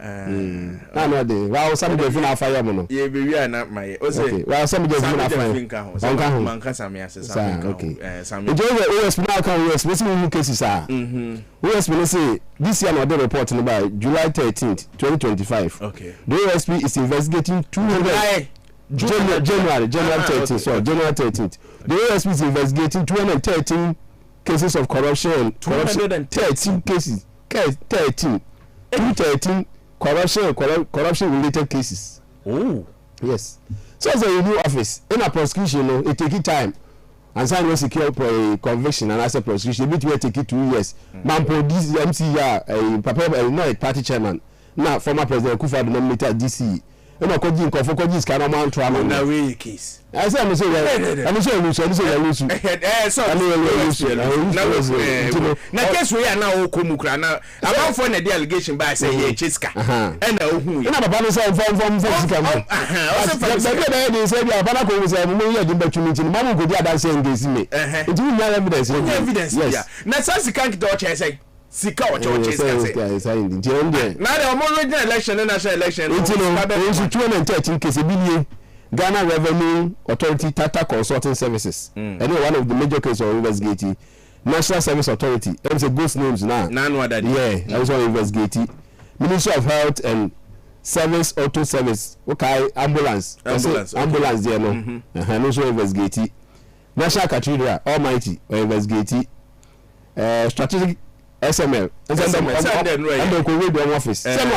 No dey. Wow, some dey feel fire mo no. Ye be wi na my. O say. Wow, some dey feel fire. Man kan sami ase sami. Okay. Sami. Enjoy the OSP now can OSP see cases ah. OSP say this year no dey report no by July 13th, 2025. Okay. The OSP is investigating 200 January 13th. So January 13th. The OSP is investigating 213 cases of corruption. 213 cases. 213 corruption related cases. Oh. Yes. So as a new office in a prosecution, it take time. And sign no secure a conviction and as a prosecution, it will take it 2 years. Man, for this MCR, not a party chairman. Now, former President Kufuor nominated DC. You know, Koji Kofokoji is kind of man trauma. Na way case. I say I'm saying Owusu. Na case we are now okomukra na about for the allegation by say ye chiska. And na ohu. Na baba no say from sika mo. They say ya baba ko say mo ye di betumi mamu go di adanse ngezi me. It will not evidence. Yes. Na sika kito o che say sika o che say. Na the original election and national election. It's 213 cases billion. Ghana Revenue Authority Tata Consulting Services. And one of the major cases of investigating. National Service Authority. Them say ghost names now. Yeah, also investigating. Ministry of Health and Service Auto Service. Okay, ambulance there no. And also investigating. National Cathedral Almighty or investigating. Strategic SML and the Kwabena office. Some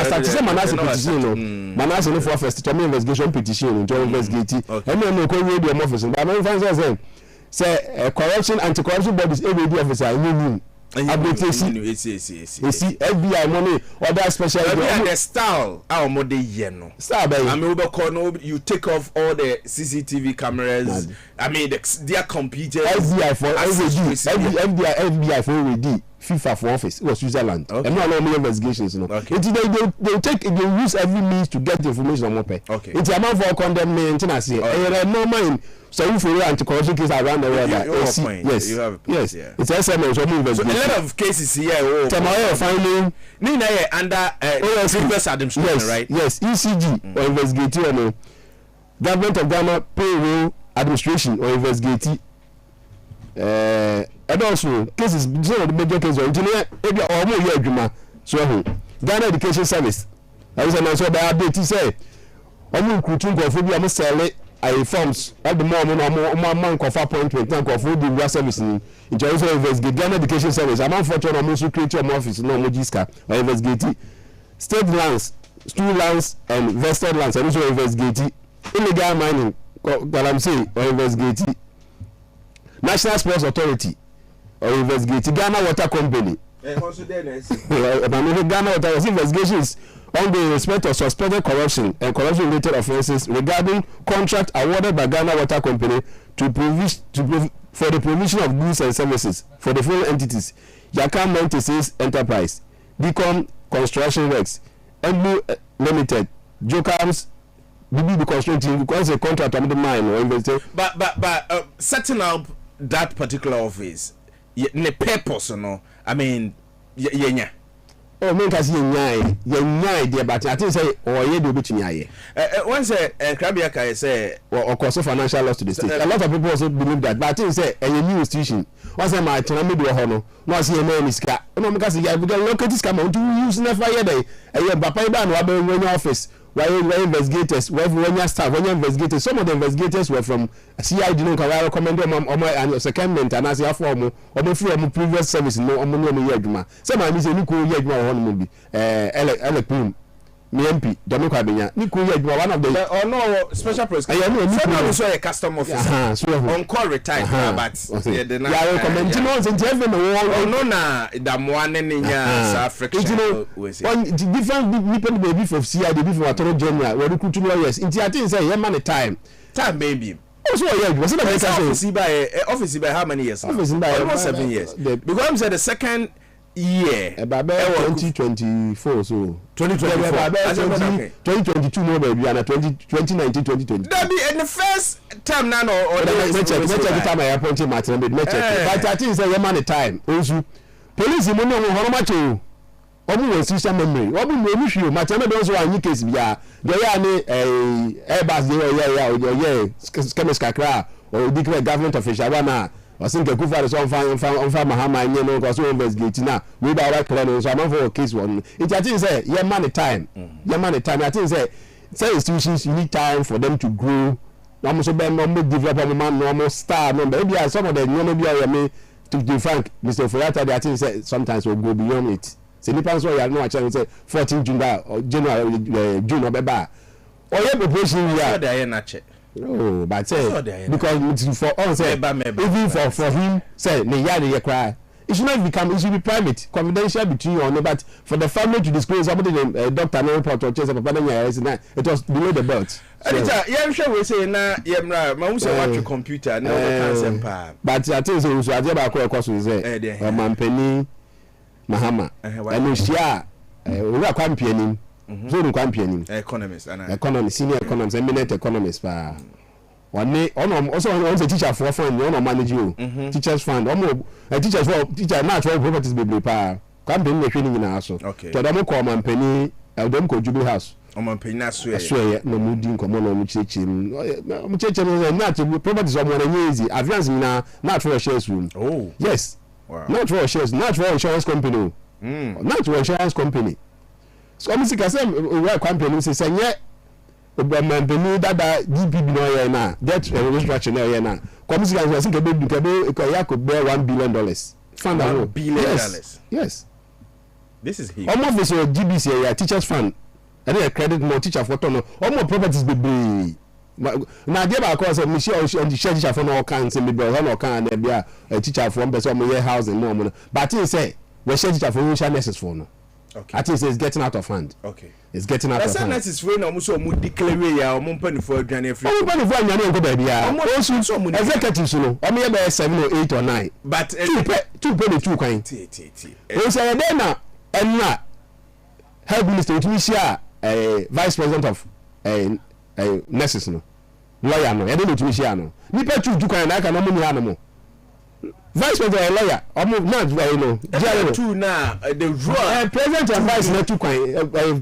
Manase petition no. Manase no for first to investigation petition to investigate. And no Kwabena office. But my friends say corruption anti-corruption bodies every officer you FBI money other special the style our model no style I mean you take off all the CCTV cameras. I mean their computers. FBI for already FIFA for office. It was Switzerland. And no investigations, you know. They use every means to get the information on what pay. Okay. It's amount for condemnation. I say. No mind. So if you anti-corruption case around the world, yes, you have a point. Yes. It's SML. So a lot of cases here. Tomorrow finding. Nina under previous administration, right? Yes. ECG or investigating. Government of Ghana payroll administration or investigating. And also cases some of the major cases or more year Agyemang so Ghana Education Service I was announced by update say omo recruiting go for bi am sell I forms all the more man for appointment and go for the service in also investigate Ghana Education Service am unfortunate am also create your office no mo jiska or investigate state lands school lands and vested lands and also investigate illegal mining galamsey or investigate National Sports Authority or investigate Ghana Water Company. Ghana Water investigations on the respect of suspected corruption and corruption-related offences regarding contract awarded by Ghana Water Company for the provision of goods and services for the following entities: Yakam 96 Enterprise, Decom Construction Works, Embu Limited, Jokams. The construction because a contract on the mine or investor. But setting up that particular office, the purpose, no. I mean, yeah. Oh, men can see yenya there, but I think say or ye do bit me. Once Krabiaka say or cause financial loss to the state. A lot of people also believe that, but I think say a new institution. Once I might tell me do a honor. No see a man is no because you have got locate this come on to use never year day. A papa ban wa be in office. why investigators, when your staff, when investigators, some of the investigators were from CID, no, I recommend them on secondment and as your form, or from previous service, no, some I miss a new cool movie, Electrum. MP Domo Kwabena ni ku ye one of the no special press I saw a custom officer on call retired but yeah recommend no even no na da mo anenya sa friction different people baby from CID before Attorney General we recruit lawyers into I think say here man time maybe also yeah was it office by how many years office by almost 7 years because I'm said the second year about 2024 so 2022 no baby and 2019 2020 that be in the first term now or the check time I appointed Martin but I think say your man time Owusu police mo no ho ma che obu we system memory obu no mi hwe Martin don so anyi case bia dey ya ni Airbus dey chemist kakra or declare government official wana I think the Kufa is on Mahama and you know, because we investigate now. We buy that plan, so I'm for a case one. It I think say, yeah, money time. Yeah, money time. I think say institutions you need time for them to grow. Almost develop normal star number. Maybe some of them, maybe I mean, to be frank, Mr. Foyata, I think say sometimes we'll go beyond it. So depends on you know I say 14 June or January June or Beba. Or yeah, proposing we are there. Oh, but say because for all say even for him say the yard cry. It should not become. It should be private, confidential between you and but for the family to disclose somebody the doctor no report or chase papa na it was below the belt. Yeah, sure we say na yemra ma hu say watch computer na cancel pa. But I think so Agyemang ko ekoso say Mampeni Mahama. Eno hia owura kwampianim. So no kwampianim. Economist, senior economist, eminent economist pa. One also on the teacher for fund, one manage you. Teachers fund, teachers for teacher natural properties be pa. Campaign the training in house. Okay. To them call Mampeni, them call Jubilee House. Mampeni na swear no mudi komo no muchechim. Muchechim natural properties on easy. Advance na natural shares room. Oh. Yes. Wow. Natural shares, natural insurance company. Natural insurance company. So I'm sick say we company say say Mampeni dada GPB no here na debt restructure no here na come sick say say kebe ya could bear $1 billion fund $1 billion. Yes, this is huge. Almost this GBC here teachers fund and then credit more teacher for no almost properties be na dey ba cause me share on the teacher for no can say me be no can na be a teacher for one person here housing no but he say we share teacher for social necessities for no. Okay. I think it's getting out of hand. Okay. It's getting out of hand. That's is when almost so declare ya o mo pani for aduane free. O mo pani for aduane go baby ya. O so mo executives no. O me be 7 or 8 or 9. But two kwan. O say then na enna health minister to share vice president of nurses no. Lawyer no. E dey to share no. Nipa two kwan na ka no mo ni ha no mo. Vice president lawyer not two now the rule president and vice not two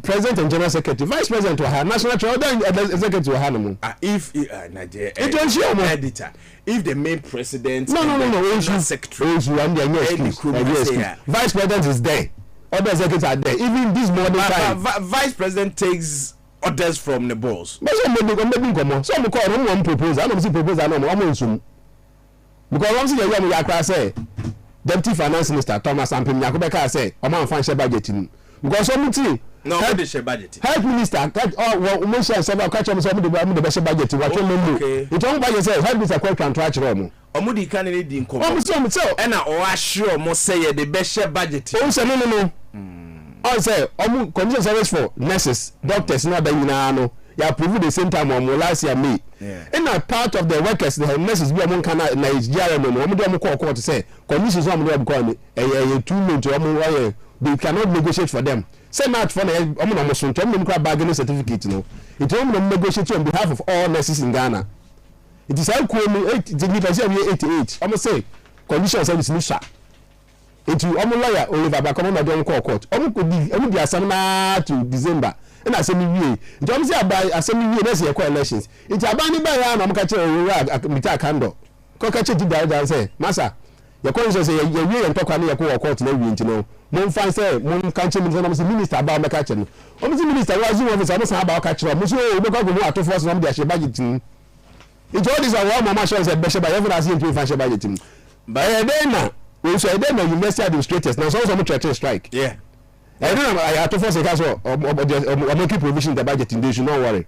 president and general secretary vice president to her national executive to her if editor if the main president no secretary vice president is there other executives are there even this morning time vice president takes orders from the boss but some call one proposal I don't see proposal no because once you hear me yakra say deputy finance minister Thomas Ampem Yakobeka say o man fan share budget ni because something no how dey share budget health minister o mo share several catch am say mo dey share budget wa twen mo it won budget say health minister kwa contract ro mo di kan ni di nko mo so e na o assure mo say ye dey share budget o say no o say o condition service for nurses doctors na da nyina no ya approve the same time on last year May. In a part of the workers the nurses be among kana Nigeria no mo do call court say conditions am do call me 2 months o they cannot negotiate for them. Say not for no so to me kwa bargaining certificate no. It won't negotiate on behalf of all nurses in Ghana. It is how cool me 88 almost say conditions service ni sha. It you lawyer Oliver Bakomo do call court. Could be asana to December. And I say me wie ntom say abai asemi wie na say elections it abani ba ya na mka che owura mita kando ko ka che di da say masa ye ko say ye wie ntokwa na ye ko court na wie ntino mon fan say mon kanche minister about me catch no o minister was you officer mo san about catch no mo so o be go ato force no dey share budget ni it all this our mama show say be share budget even as you fan share budget ni but then na we so then university administrators now so church strike yeah I don't know ato force ka so o make provision the budget in they should not worry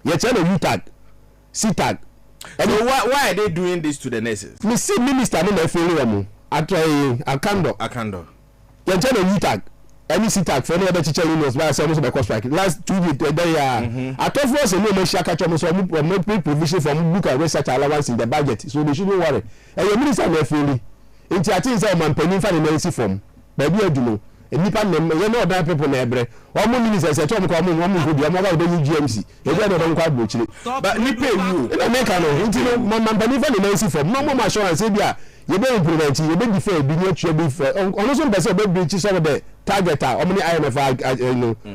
you tell the U-tag C-tag. So why are they doing this to the nurses? Me see minister no na feel am atray akando you tell the U-tag any C-tag for no other teacher unions why say almost by cost strike last 2 weeks there ato force no make sure catch so make provision for book and research allowance in the budget so they shouldn't worry and your minister na feel it I think say man penin fa na see form baby adumo nipa nem ye no other people na ebre omo minister say tom ko omo go dia mo ga do GMC e go do nkwa gbochire but nipa ewu na make no nti no man penin fa na see form no assurance bia ye be implement ye be defer bi no tue be ono so be say be breach some the target omo ni IMF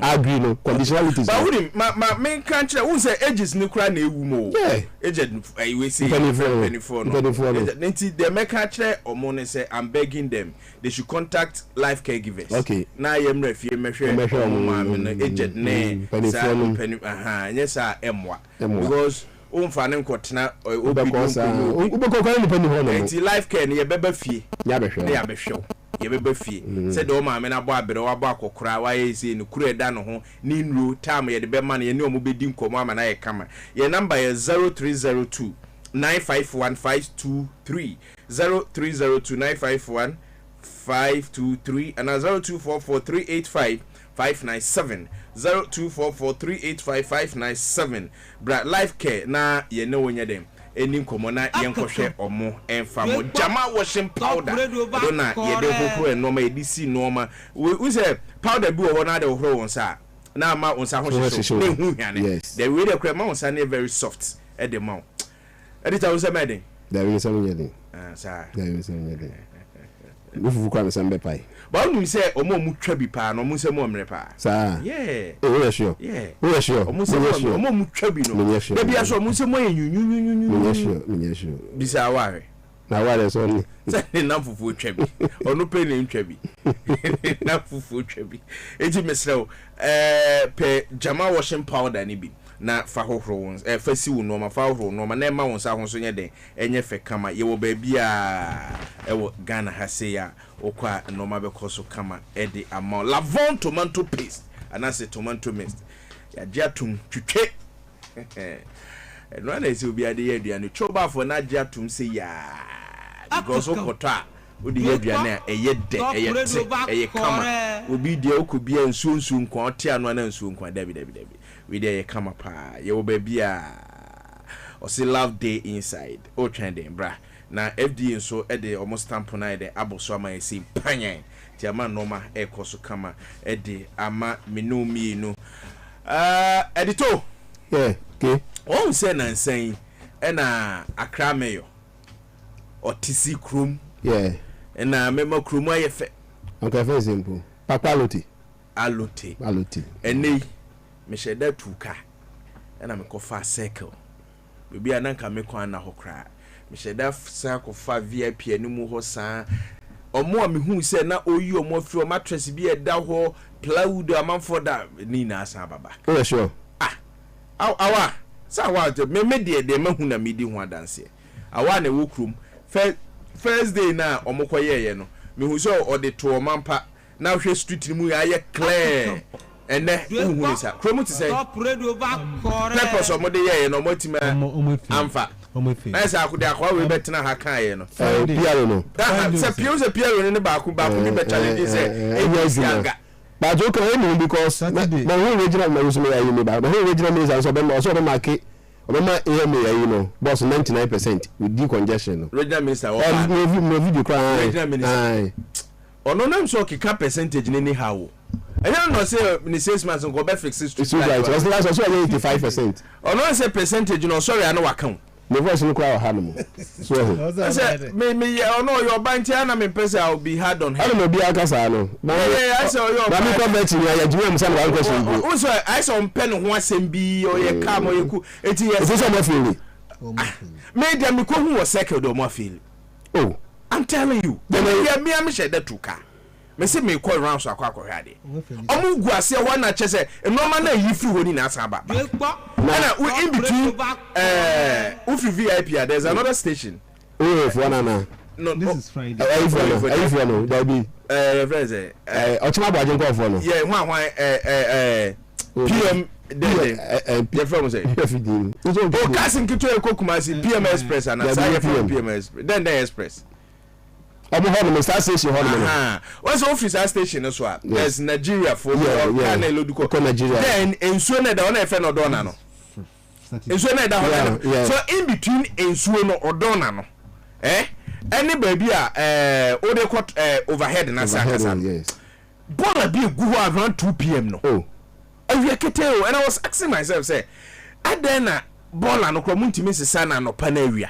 agree no conditionalities but who ma me kan kire who say ages ni kura na ewu mo aged we say penifo no nti the make kan kire omo ne say I'm begging them they should contact life caregivers okay na ye mrefie mehwe omo ma me no aged ne penifo yes emwa because umfa ne nkotena obi ubekọ ni penny ho no nti life care ne ye beba fie ya behwe ye beba fie said o ma me na bo abere wa bo akokora wa ye se ne kura da no ho ni nro time ye de be ma ne omo bedi nkomo ama na ye kama ye number ye 0302 951 523 0302 951 523 and 0244 385 597 bra life care na ye ne wonya dem eni nkomo na ye nkwohwe omo emfa mo jama washing powder do na ye de hokro enoma edisi noma we say powder bi wo na de hokro won sa na ma won sa ho hyehyɛ ne hu hwane the way the crema won sa ne very soft at the mouth edita won say meden there is some yedin sir there is some yedin ufu kwa msambe pai ba onu say omo mu twa bi pa no omo say mo mre pa sa yeah we sure we sure omo say omo mu twa bi no be bia so omo say mo nyunyunyunyunyu we sure bisa ware na ware so ni say na fufu twa bi onu pe ne twa bi na fufu twa bi eji mesrew pe jama washing powder ni bi na fa hohoro won fa si wo no ma fa hohoro no ma na ma won sa ho so nye den enye fe kama ye wo ba bia wo Ghana ha se ya okwa no ma be koso kama edi ama lavon tomato paste anase tomato mist ya giatum twetwe no na se obi ade ya aduane choba fo na giatum se ya because okota odi ya aduane eye de eye kama obi de okobia nsuonsu nkwa ote anu na nsuon nkwa dabi we dey come up ye wo ba bia o say love day inside o trending bra na FDA so e dey almost stamp na dey aboso ama esi panyan ti ama normal e koso kama e dey ama menomi no editor yeah okay o say na nsan e na Accra mayor otisi krum yeah e na memo krum ayefe okay for example papalote alote enei me sheda tuka na me kofa circle bibia na nka me kwan na hokra me sheda circle fa VIP animu ho saa omo a me hu se na oyi omo afri o mattress bi e da ho plywood amanfo da ni na asa baba oh sure awa sa wa me de me hu na me di ho adanse awa na wo krum first day na omo koyeye no me hu so o de to mampa na hwe street ni mu ya ye clear and then who is a promote say purpose of mode ye no motima amfa na say akode akwa we betina ha kan ye no piano no say piano ne ba ku bi be challenge say yanga but you can because my whole original me use me ya me ba my whole original me is so be market Obama AMA you know boss 99% with decongestion no original minister no video cry original minister ono nam so kika percentage ni how I don't know say in 6 months go be fix it right was last also 85%. Oh no say percentage no sorry I know account. Me voice no kwa ha no. So me no your bank na me person I will be hard on him. I don't be akasa no. Yeah I say your na me comment ni Agyemang say one question go. Also I say on pen ho asem bi o ye calm o ye ku eti yes. It's so much feeling. Me dem me ko hu o circle do mo feel. Oh, I'm telling you. Me am share that tuka. me say me call round so akwa hwade omu gu ase ho na che say enoma na yi free woni na asa ba na we in between ufi VIP there's another station if one na no this is Friday if you know there be friends ochima bo ajen call for no yeah PM the from say oh casting kito ekokumasi PM Express and say PM Express then the Express omo ho no star station ho no what's office station so there's Nigeria for Ghana Loduko Nigeria then ensuo na da ona efe no dona no ensuo na da ho so in between ensuo no odona no any baby o de cut overhead na sakasa yes ball be go around 2 p.m. no and I was asking myself say adena ball no kro muntimi sesa na no pa na awia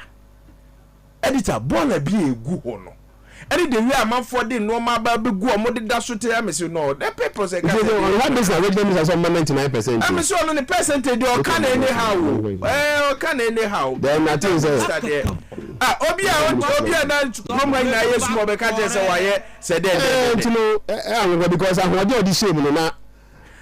editor ball be egu ho no any the way am for the normal ba be gu o mo de da so te am say no the paper say what this arrangement is some 99%. I'm sure on the percentage or can anyhow can anyhow then I think say obia na no man na yes mo be ka je say why say there because I want the shame no na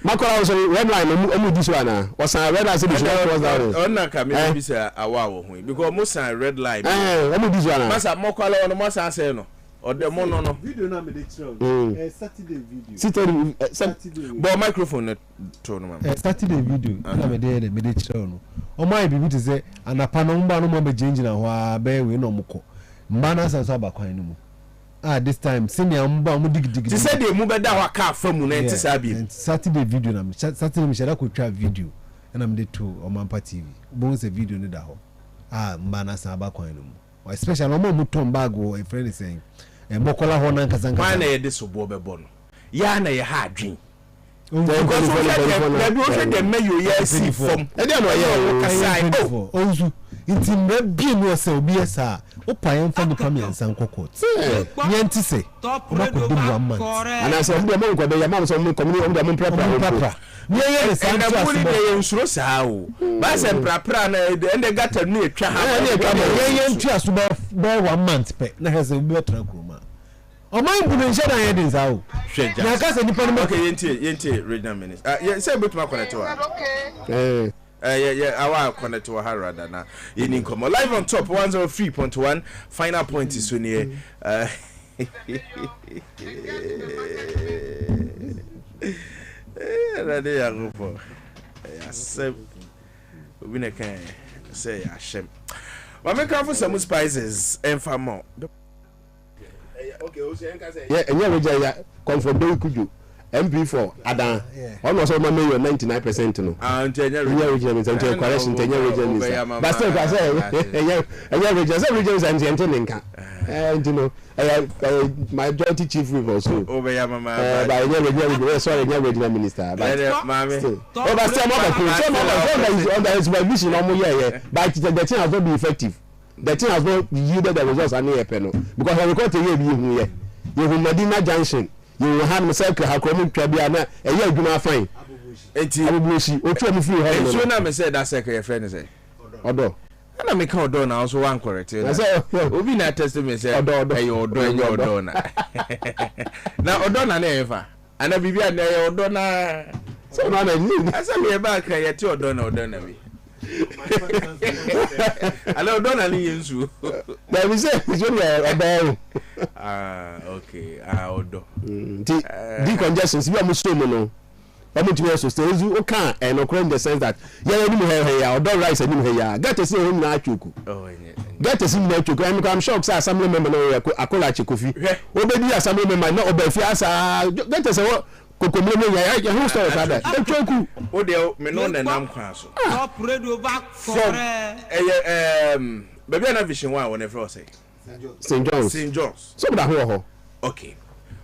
makola was red line omu this one na was red line say this one was down on na ka me be say awa wo hu because mo san red line omu this one na masa makola on mo san say no or the mo no video na me dey throw Saturday video Saturday but microphone to no man Saturday video na me dey throw no o mai bi to say anapa no mba no mo be jinjina ho abe we no mko mba na san so abakwan no mu this time senior mba mu dig ti say dey mu be da ho ka famu na enti sabi Saturday video na me Saturday me share ko twa video na me dey to Omampa TV bo se video ni da ho mba na san abakwan no mu especially no mo tom bag o a friend is saying mokola ho na nkasa nkasa na ye de so bo be bo no ya na ye ha adwen because we the mayo ye see from e dey no ye Owusu intimre bi no se obi esa o paye mfa ni pam yansan kokot nyenti se o ma ko dum 1 month ana se mo mo ko be ya ma so mo community o mo prepare me ye the same thing as the nsuro saa o ba se prapra na ende gata nu etwa ha ye ntua so ba 1 month pe na he se obi otra kroma o man bu nje na ye din za o na ka se nipa no okay yenti regional minister ye say betuma connect wa our connect to Harada na in come live on top 103.1 final point is when here ready ya go for say we na can say ashem but make for some spices and for more okay o say enka say yeah enye we ya comfort do kuju MP4 adan almost all my 99% no enye region correction enye region but still I say enye region say region and nka and you know majority chief river so obeya mama by enye region sorry enye regional minister but mama but still mama on the supervision omo here but the thing has not been effective the thing has not yielded the results ani epeno because I record here bi hu here you Medina junction you have no circle hakromu twabia na eya adwuma fine enti abubushi otu am free ho so na me say that circle your friend say odo na me ka odo na also one correct na obi na test me say odo na na odo na efa ana bibia na odo na so na ni asa me ba ka yeti odo na we ala odo na ni yensu na we say so na odo okay odo di congestion si bi amuso mo no amutu so stay o kan and no in the sense that ya ni mo ya odo rice ni mo ya get to see him na achuku get to see na achuku I'm sure say assembly member no akola chikofi obedi assembly member na obafi asa get to say kokomle ya who story father achuku o de me no na nam kwa so top radio back for baby na vision one whenever say St. John's. So that ho. Okay.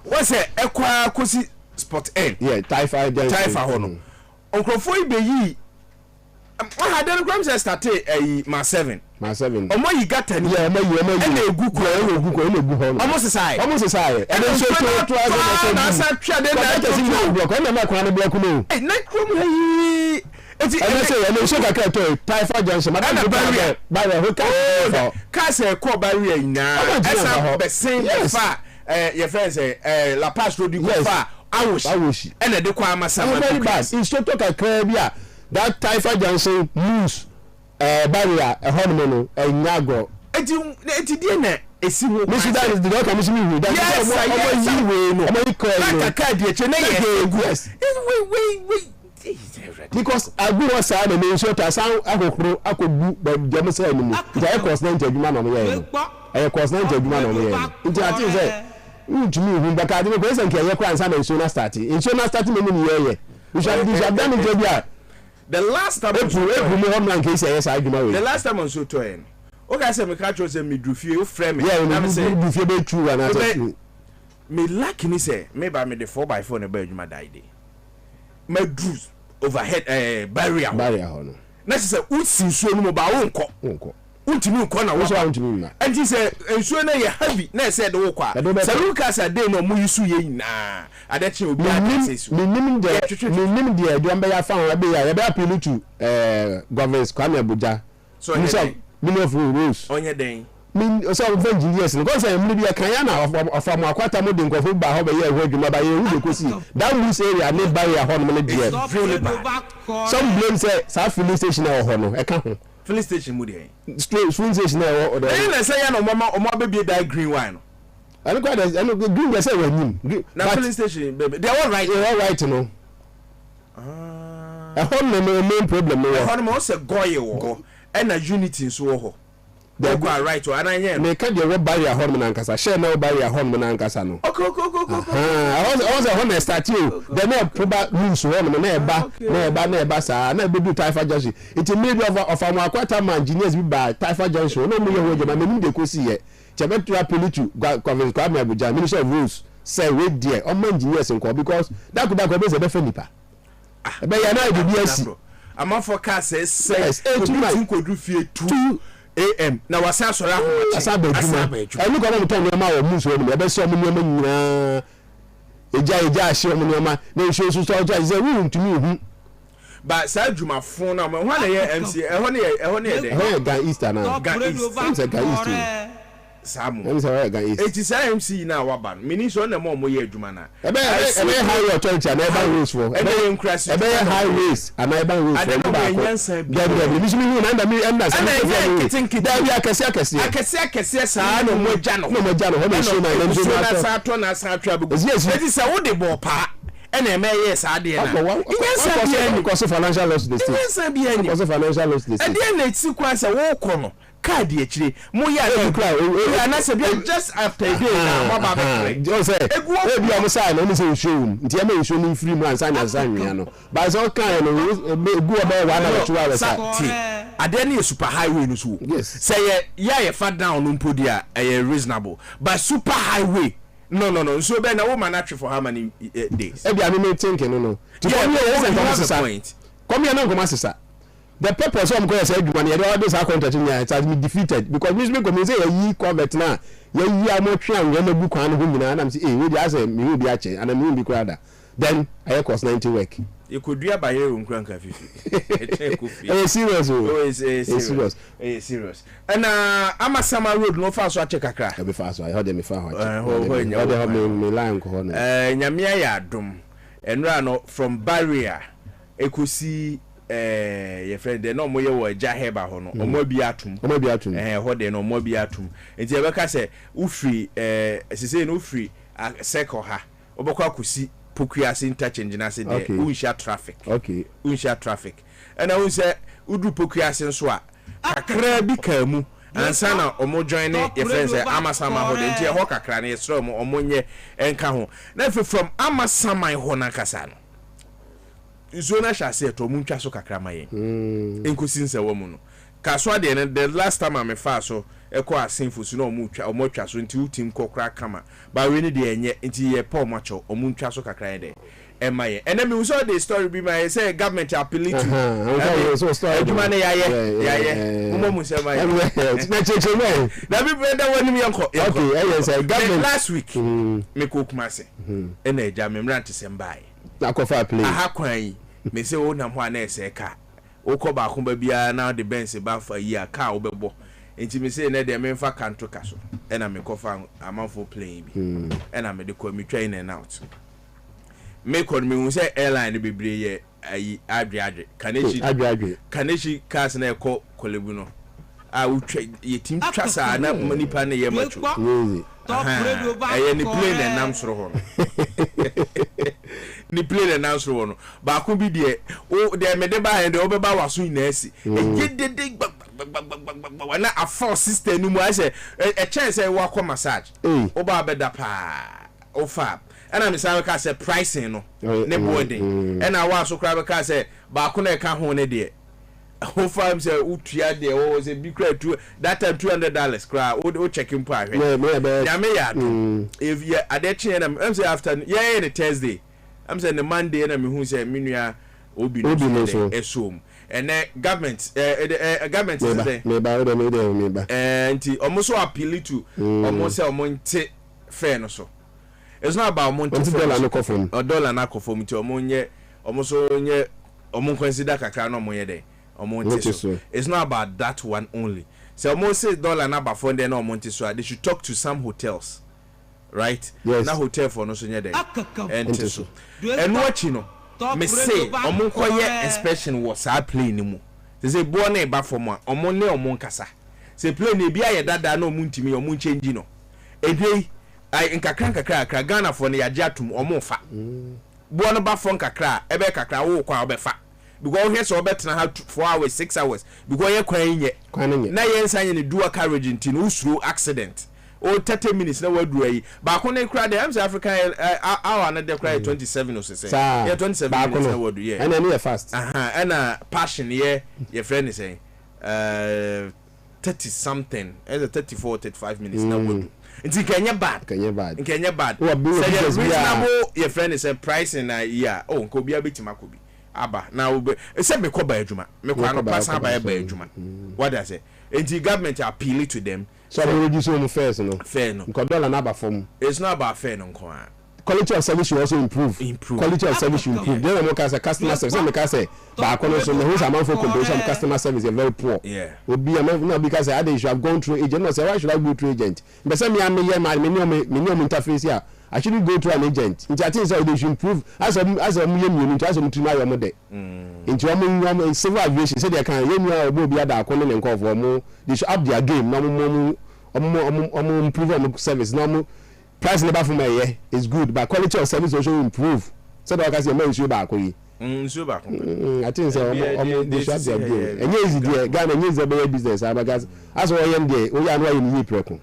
What's it? Ekwa kosi spot N. Yeah, Taifa ho no. Onkrofo ibe yi. What had them grams started ma 7. Omo yi gata ni. Yeah, omo yi. Na egu ho no. Almost sai. And then so to na sa twa de na block. On na kwa na block no. Eh, na krom yi. Eti ene so kaka to Taifa Junction ma na barrier ho ka se ko barrier ina esa besen fa your friends say La Paz Road go far Owusu and the kwa Amasama very bad instructor kakra bia that Taifa Junction lose barrier a hormone nyagro eti die na esi wo Mr. That is the doctor Mr. Me that yes because I go outside and ensure that sound akogu but dem say ni ja course na adwuma na mo ye e course na adwuma na mo ye nti ati say ntumi hu baka de ko say nke ye kwa nsa na insuna start me ni ye we shall done it there the last time the last time on so to en okay say me catch you say me do fie you frame me yeah me say do fie be true and I me lucky ni say me ba me the 4x4 na ba adwuma die dey me do overhead barrier no na say utsi so no ba wonko untimi nko na wo so untimi na enti say ensuo na ye heavy na say de wo kwa say Lucas ade no mu yusu ye nyina adachi obi access minimum de adwam be ya fa ho be ya be appeal to governors Kwame Abuja so many of rules onye den so of engineers no go say mni bia kan ya na of am akwata mo de nkofo ba ho be ye ho adwuma ba ye hu de kosi that loose area ne barrier ho no de some blame say sa filling station e ho no e ka ho filling station mu de straight filling station e ho de na say ya no mama o ma be that green wine no I don't green they say we nim na filling station baby they all right no a ho no main problem no ho no say goye wo e na unity so ho they go right or ananye me ka de wo barrier ho na nkasa share na wo barrier ho na nkasa no okay I was a home start you the no proba rules ho na eba sa na be do Taifa Junction it made of am akwata man engineers bi ba Taifa Junction no mu ye ho je ma me de kosi ye chebe to appeal to conference Kwame Abuja Minister of Rules say we there on engineers nko because that could be say be fenipa be ya na do BSc am for car says ko do fie 2 AM na wasa sora ho asaba adwuma enu ko mo ton ma wo muso ni be se omo ni nyina eja ahye omo ni ma na ehwe su so ja ze wu ntumi hu ba sa adwuma fon na mo hwa na ye MC ehwo ne de ho ga Easter na ga Easter Samu eti sa MC na waba mini so na mo ye adwuma na ebe high authority na eba rules for ebe increase ebe high race and eba rules for eba ko mi hu na me enda sa da bi akese sa na mo gya no ho na so na sa to na sa atwa bu eti sa wo de bo pa ena eme yes ade na inyansa bia ni because of financial loss this inyansa bia ni because of financial loss this ade na eti kwa sa wo ko no card ekire mo ya na na se bia just after a day na mo ba be just say e bia mo say na mo say show nti e ma show ni free man san ya no ba so kan no egu oba wa na 2 hours ade na super highway no so say ya fa down no mpodia reasonable but super highway no so be na woman atwe for how many days e bia me thinking no to come here no come asesa the purpose of going to say money all this account it has been defeated because me come say yi convert na yi amotwe an we na bu kwan ho nyina na say we dey say me will be ache and me will be kwada then I cost 90 work you could do by your nkranka fifi serious and Amasama road no fast so ache kakra e be fast I heard me fa ho me line ko ho no nyamia ya adom enra no from barrier ekosi your friend de no mo ye wo ja heba ho no omo bi atum ho de no omo bi atum enti e be ka se ufri sese no ufri circle ha obekwa akosi pokuase interchange na se de unsha traffic and I say udu pokuase nso a kakra bi ka mu ansa na omo join your friend say Amasama ho de enti e ho kakra na yesro omo nye enka ho na from Amasama ho na kasa no zona shase to muntwa so kakra maye enkosi nse wo mu no kaso de the last time am fa so eko asenfusu na omutwa so nti utim kokra kama ba we ni de enye nti ye pa omacho omuntwa so kakra de emaye and then we saw the story be my say government appeal to so story aduma ne yaye umomu se maye na cheche we na bi brother woni mi yanko okay yes government last week me ko kumase na eja me mrant se mbae akofa play aha kwan me say o na ho na ese ka o ko ba ko ba bia na the benz ba fa yi aka o bebo enti me say na de me fa kanto kaso e na me kofa amanfo plane bi e na me de ko me twa in and out me kon me hu say airline bebre ye ayi adwe kaneshi cars na ekọ kolebu no a utwa ye tim twa sa na nipa na ye macho aye ni plane na nam soro ho ni plane na nam soro no ba ko bi de o de me de ba he de obeba waso inasi e de na a four sister ni mu a say e chance e wa ko massage o ba beda pa o fa and me say ka say pricing no ne boarding and I was so cry ka say ba ko na e ka ho ne de o fa say utua de o say bi cry to that time $200 cry o checking pa hwe ya me ya if you adechi am say after yeah the Thursday I'm saying the Monday na me hu say menua obi no esom and government government is there me ba nti almost appeal to almost say omonte fair no so it's not about monte dollar no kofom or dollar na kofom nti omonye almost onye omon consider kakra no omonye dey omonte so it's not about that one only so almost say dollar na ba for there no omonte so they should talk to some hotels right na hotel for no so nye dey and so and watch you know me say omon koye inspection was our plane mu say bo na e ba for mo omon ne omon kasa say plane e bia ye dada na omon ntimi omon change no edwei ai nkakra Ghana for na yaje atum omon fa bo no ba for nkakra ebe kakra wo kwa obefa because here so betna ha 4 hours 6 hours because ye kwan nye na ye nsanye ne dual carriage ntino usuro accident o 30 minutes na wadu ayi ba ko ne kra de am say African hour na de kra 27 o say yeah 27 minutes na wadu yeah and then fast and passion ye friend is saying 30 something as a 34 35 minutes na wadu nti kenya bad say reasonable your friend is a price in a year oh nko bia betima ko bi aba na we say me ko ba adwuma me ko no pass ba adwuma what I say nti government appeal to them so we reduce on fair no nko dollar na ba form it's not about fair no nko quality of service should also improve. Quality of service should improve. Then we can say customer service. Some can say, but so the whole amount for comparison customer service is very poor. Yeah. Would be no because I should have gone through agent. No, say why should I go through agent? But some me minimum interface here. I shouldn't go through an agent. Into I think so they should improve as a minimum as a to my mode. Into civil aviation say they can be be other calling and call for more. They should up their game. No improve on service. No price never for my year is good, but quality of service also improve. So that I can say more issue back we. Issue back. I think so. They should have their and easy there. Ghana needs a better business. Because as we am there, we are not in the problem.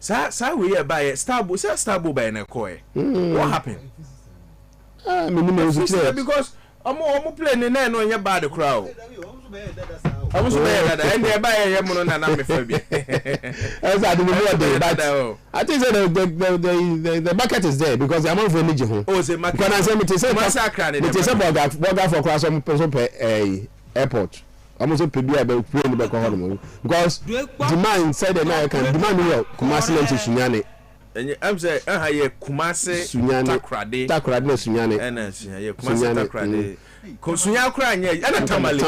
Sa we buy Starbo by na koy. What happened? Because I'm playing na no nya bad crowd. I'm so bad that and they buy a mono na me for be. As I do more I think the market is there because the amount for energy home. Oh, say market. Can I say me to say massacre it is about for class some person per airport. I'm also prepare about plane be ko because demand said that I can demand well Kumasi into Sunyane. I'm say ye Kumasi takrade na Sunyane. Ye Kumasi takrade. Sunya kra nya ana tamale.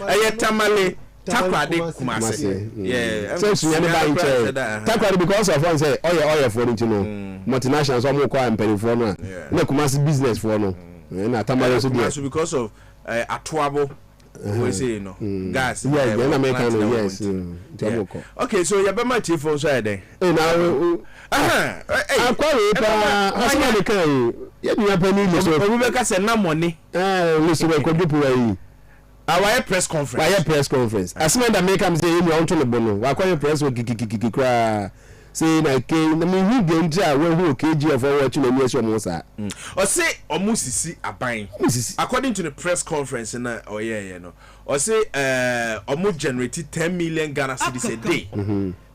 Aye tamale takrade Kumasi. Yeah. So Sunyane ba inche. Takrade because of one say oil for it no. Multinationals so mo kwa empany for no. Na Kumasi business for no. Na tamale so there. Because of atoabo we say no gas yeah yes okay so you be my chief on so then now akwari pa asema de kan ye nua pani so we be ka say na money we so we ko dupu yi our press conference asema da make am say you want to le bono wa kwari press we kikikiki kra say na ke na me hu de ntia we hu kg of our chi na mi so mo sa o say omusisi aban according to the press conference na oh yeah no o say omu generate 10 million Ghana cedis a day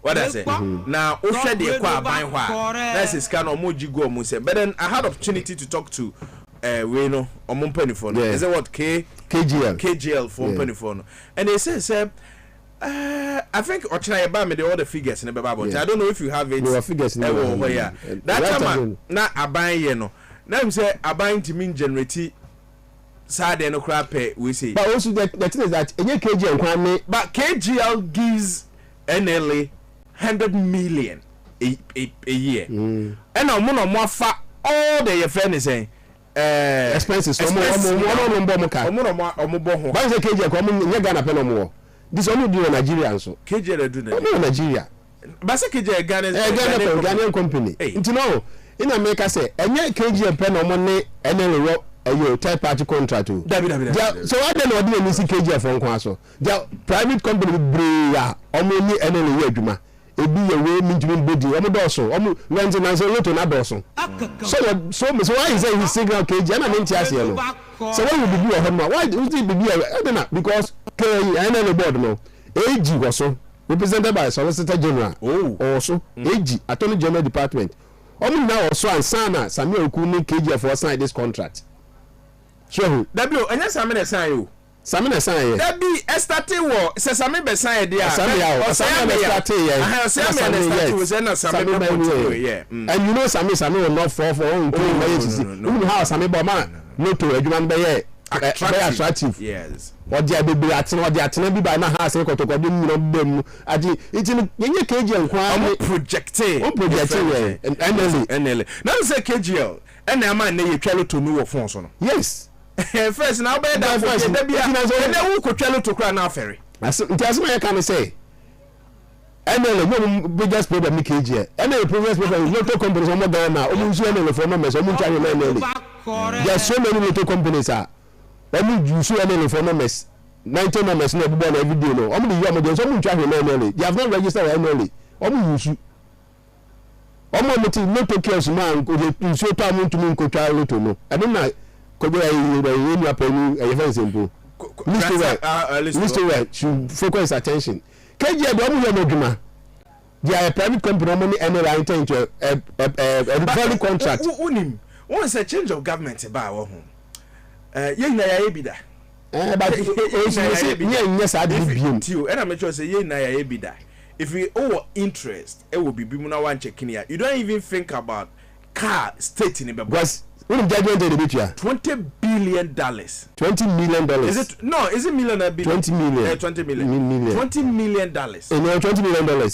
what I say now o hwe de kwa aban ho a that's is kind of omu jigo omu say but then I had opportunity to talk to we know omu penifo no is it what KGL for penifo no and they say I think Ochina ba me the all the figures in the Bible. I don't know if you have it. There are figures in the Bible. Yeah. That time na aban ye no. Na him say aban to mean generate sad no crap we say. But also the thing is that any KGL kwan me but KGL gives NLA 100 million a year. And now mo afa all the your friend is saying expenses omo ho ba say KJ ko mo nye Ghana pe no mo this only do Nigeria so KJ do Nigeria ba say KJ Ghanaian company nti no in America say enye KJ pe no mo ne NLA ayo third party contract o so why dem no dey use KJ for nko aso the private company bria omo ni NLA adwuma ebi ye we mitimi body omo doso omo rent na so loto na doso so why is he signal KJ na me ase no so why you be here no why you be here because NLA board no AG go so represented by Solicitor General also AG Attorney General Department omo na also ansana Samuel Okuni KJ for sign this contract so w anya Samuel na sign yo Sami na sign ye. That be starting war. Say Sami be sign there. Sami na starting ye. Sami na starting we say na Sami be continue yeah. And you know Sami will not fall for own to even how Sami bo man no to adwuma be ye attractive. Yes. What dey be atena bi ba na ha say kotokodi mu no bem adi itini yenye KG nkwa projecting ye NLA. Now say KGL and na man na ye twalo to no wo phone so no. Yes. First now be that first dey bia dey who ko twalo to kra na afere. Asema ye kan say NLA no biggest problem KG NLA biggest problem local companies omo down na omo nsu NLA for numbers omo twa NLA. There are so many local companies omo use NLA for numbers 90 numbers na be born every day no omo dey omo dey so omo twa NLA they have not registered NLA omo use omo meeting no take care of man ko dey nsu to am ntumi nkotwa loto no I don't know kojo ayi ni apenu ayi fa simple Mr. Well should focus attention KJ do omo yemo dwuma they are a private company omo ni NLA enter into a contract unim once a change of government ba wo ho ye na ya ebida but ye sa de biem tio and I make sure say ye na ya ebida if we owe interest it will be bimu na wan checking here you don't even think about car state in the because when judgment dey be here $20 billion $20 million is it no is it million or billion 20 million $20 million $20 million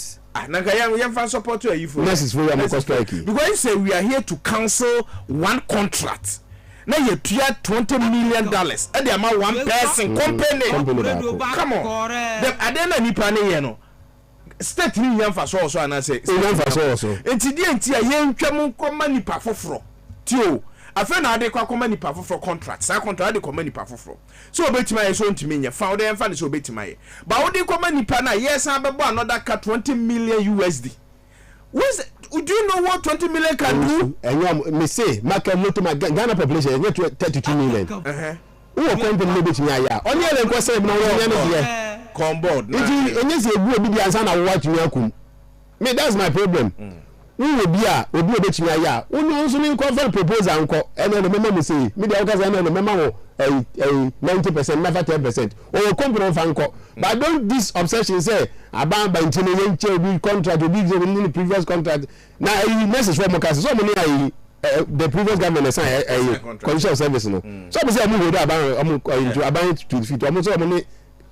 na ka yam fan support to you for this is very am strike because you say we are here to cancel one contract na you tua $20 million e dey am one person company come on them adena nipa ne ye no state ni yam fa so ana say yam fa so enti a ye ntwam nkoma nipa foforo tio afa na ade kwa koma nipa foforo contract sa contract ade koma nipa foforo so obetima ye so ntimi nya fa ode emfa ne so obetima ye ba ode koma nipa na yes an bebo another ka 20 million USD do you know what 20 million can do and me say market loto my Ghana population get 32 million who company no betima ya only ele nko say na wo nya ne de come board na enye se ebu obi dia ansa na wo watumi akum me that's my problem we be a obi obetima ya unu nso ni conference proposal nko ene no mema me say me dia okaza ene no mema wo 90% never 10% or company fa nko but don't this obsession say abamba ntino yenche obi contract obi the previous contract na message for mokase so money the previous government sign condition of service no so be say amu hold about to fit amu so money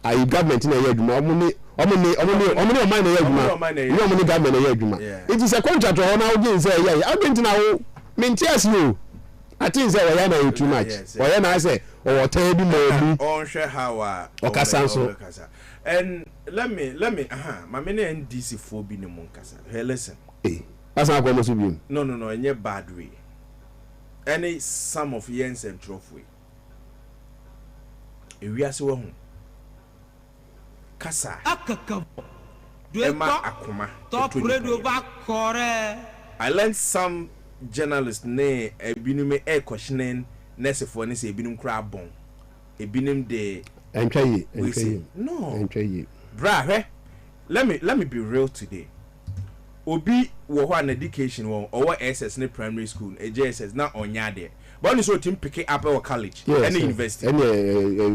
ayi government na ye adwuma omuni oman na ye adwuma ni omuni government na ye adwuma it is a contract o na ogi say ye adwenti na wo mentias you I think say we na too much we na say o tan bi mo bi on share how okasanso and let me my many NDC for bi ne mo nkasa hey listen asa ko mo so bi no enye bad way any some of yens and trophy we ase wo hu kasa Emma akoma top radio back kore I learned some journalists ne ebinume questioning nesefo ne se ebinum kra bon ebinum de entwaye no entwaye bra he let me be real today obi wo ho an education wo or SS ne primary school JSS na onya de but only so team pick it up at college any university any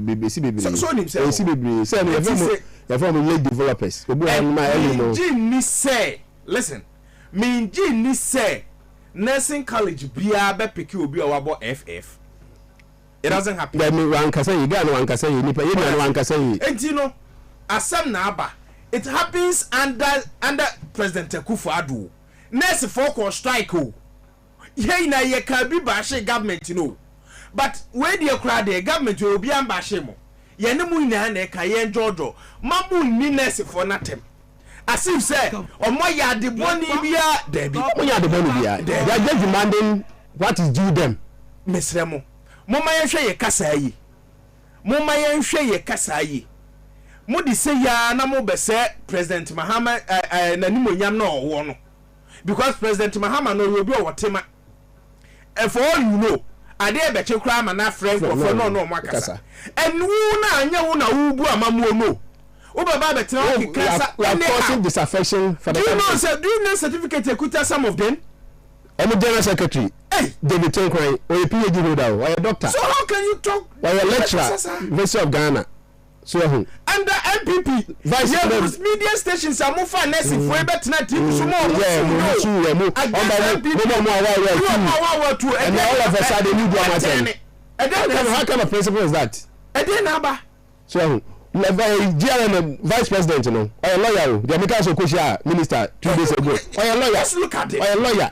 BBC so himself BBC say you from late developers obi an my no ni say listen me ni say nursing college bia be pick obi o wabo FF it doesn't happen that me wan kasa yi ga no wan kasa yi nipa yi na wan kasa yi enti no asem na aba it happens under President Akufo-Addo. Nurse for strike o. Ye na ye can be bashe government no. But when you cry the government will be ambashe mo. Ye ne mu ina na ka ye jojo. Mamu ni nurse for nothing. As if say omo ya de boni bia Debbie. Omo ya de boni bia. They are just demanding what is due them. Mesremo. Moma ye hwe ye kasa yi. Moma ye hwe ye kasa yi. Mo di say ya na mo be say President Mahama na ni monyam na owo no. Because President Mahama no obi o wotema. And for all you know, ade e be che kra ma na friend for no makasa. And wu na anya wu na wu bu amamu no. Baba betra kasa. We are causing disaffection for the country. Do you know certificate ekuta some of them? I'm a general secretary. Hey, David Tenkrai, or a PhD holder, or a doctor. So how can you talk? Or a lecturer, University of Ghana. So who? Under MPP, vice media stations are more financing for a better night. And all of a sudden you do a and then how kind of principle is that? And then number. So GRM vice president, you know, or a lawyer, the American Social Minister 2 days ago. Or a lawyer. Let's look at it. Or a lawyer.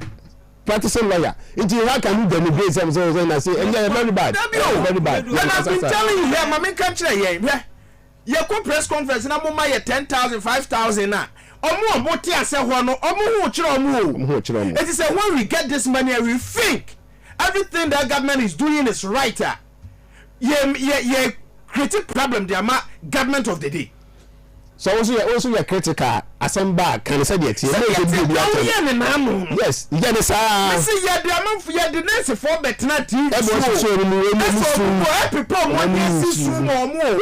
Practicing lawyer. How can you denigrate themselves and say, and they're very bad. Very bad. And I've been telling you here, my country, yeah. You go press conference na mama ye 10,000 5,000 na omo oboti ase ho no omo hu chiro omo it is when we get this money we think everything that government is doing is right. Ye critic problem the government of the day. So also you are critical asem back can say that yes you get this see ye the amount ye the next for better TV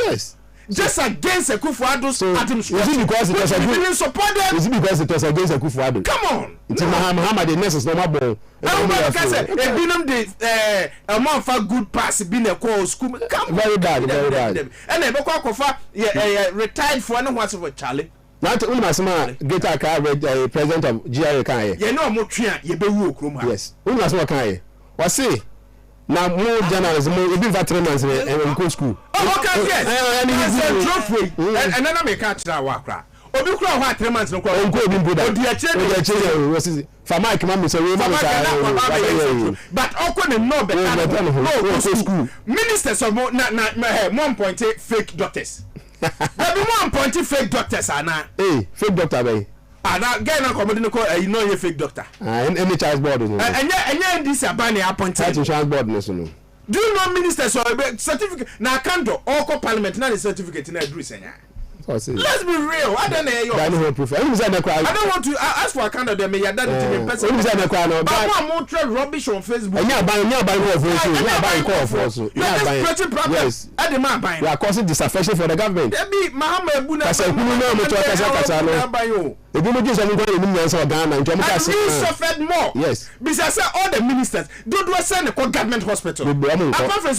yes just against Akufo-Addo's administration. Is it because it was against support them? Is it because it was against Akufo-Addo? Come on. It's Mahama the nurses no more ball. The amount for good pass been a call school. Come very bad. And they go retired for no what's for Charlie. Now to Unmasma get a car president of GRA Kai. You know more tria ye be wo krom. Yes. Unmasma Kai. What say? Now more journalism even veterans in school. Okay, yes. And then I make catch that wakra. Obi kura ho 3 months no kwa. Onko obi mbuda. Odi ache was for Mike Mama say we but oko ne no better school. Ministers of na 1 point fake doctors. There be 1 point fake doctors ana. Hey, fake doctor bay. Now guy na come ko you know you fake doctor. Any child board no. Enya this abani appointed. Child board no so no. Do you know ministers or certificate na kando all parliament na the certificate na agree senya. Let's be real. I don't know. I don't want to ask for a kind of them. Yeah, that is in person. But more trade rubbish on Facebook. Yes. We are causing disaffection for the government. And we suffered more. Yes. Because all the ministers don't send a government hospital. Apart from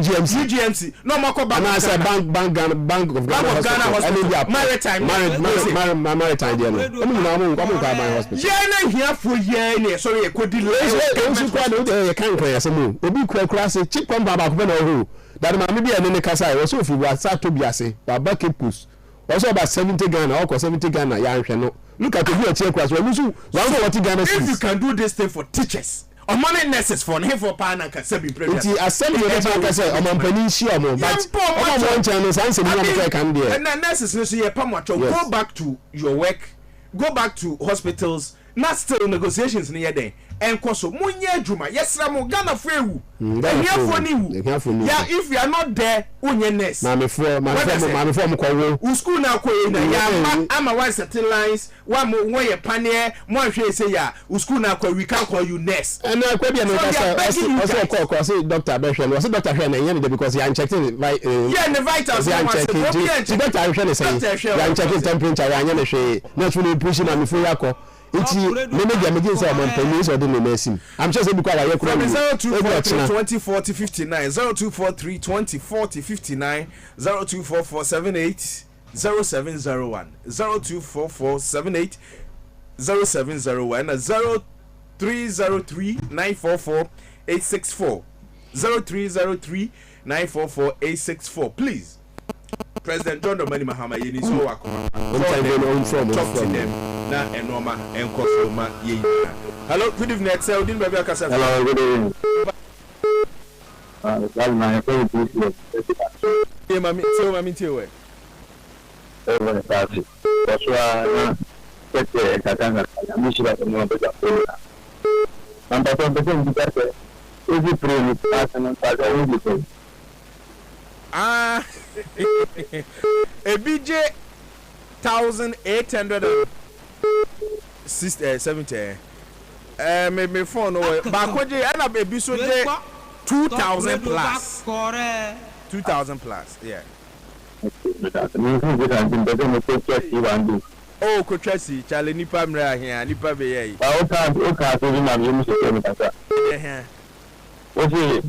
UGMC. No more Bank of Ghana hospital. Maritime. Yeah, here for year. Sorry, I could delay. You can't cry as a move. Obi crass a chip on Baba Kwabena. That maybe an Kasai was so if you were sad to be a say, Baba Kipus. Also about 70 Ghana or 70 Ghana. Look at the check was when you if you can do this thing for teachers. Or money nurses for him for pan and Kasabi Premier. Assembly on Peninsula, but one channel answer and the nurses no see a pamacho. Go back to your work, go back to hospitals, not still negotiations near there. And Koso Munya Juma, yes, Ramo Ghana Frew. Yeah, if you are not there, Unyenes. Mammy for school now, I'm a one certain lines, one more way a panier, one say, yeah, school now, we can't call you nurse. And I could be also call Dr. Beshan, was a doctor because he unchecked it, right? Yeah, and the vitals, I'm checking temperature, naturally pushing on the Fuyako. It's I'm just because I from 0243 2040 59 0243 2040 59 0244 78 0701 0244 78 0701 0303 944 864 0303 944 864. Please President John Dramani Mahama yeni so wakoma. Talk to them. Na enoma enkofoma ye. Hello, good evening. Excel din baby akasa. Hello, good evening. That's my favorite. Yeah, mami tiwe. That's why Katanga, Mishra, and a BJ 1870. Maybe phone away. Back and a baby so 2,000 plus. 2,000 plus, yeah. Oh, Kotresi, Charlie Nipa Mra here, Nipa Bay. Okay,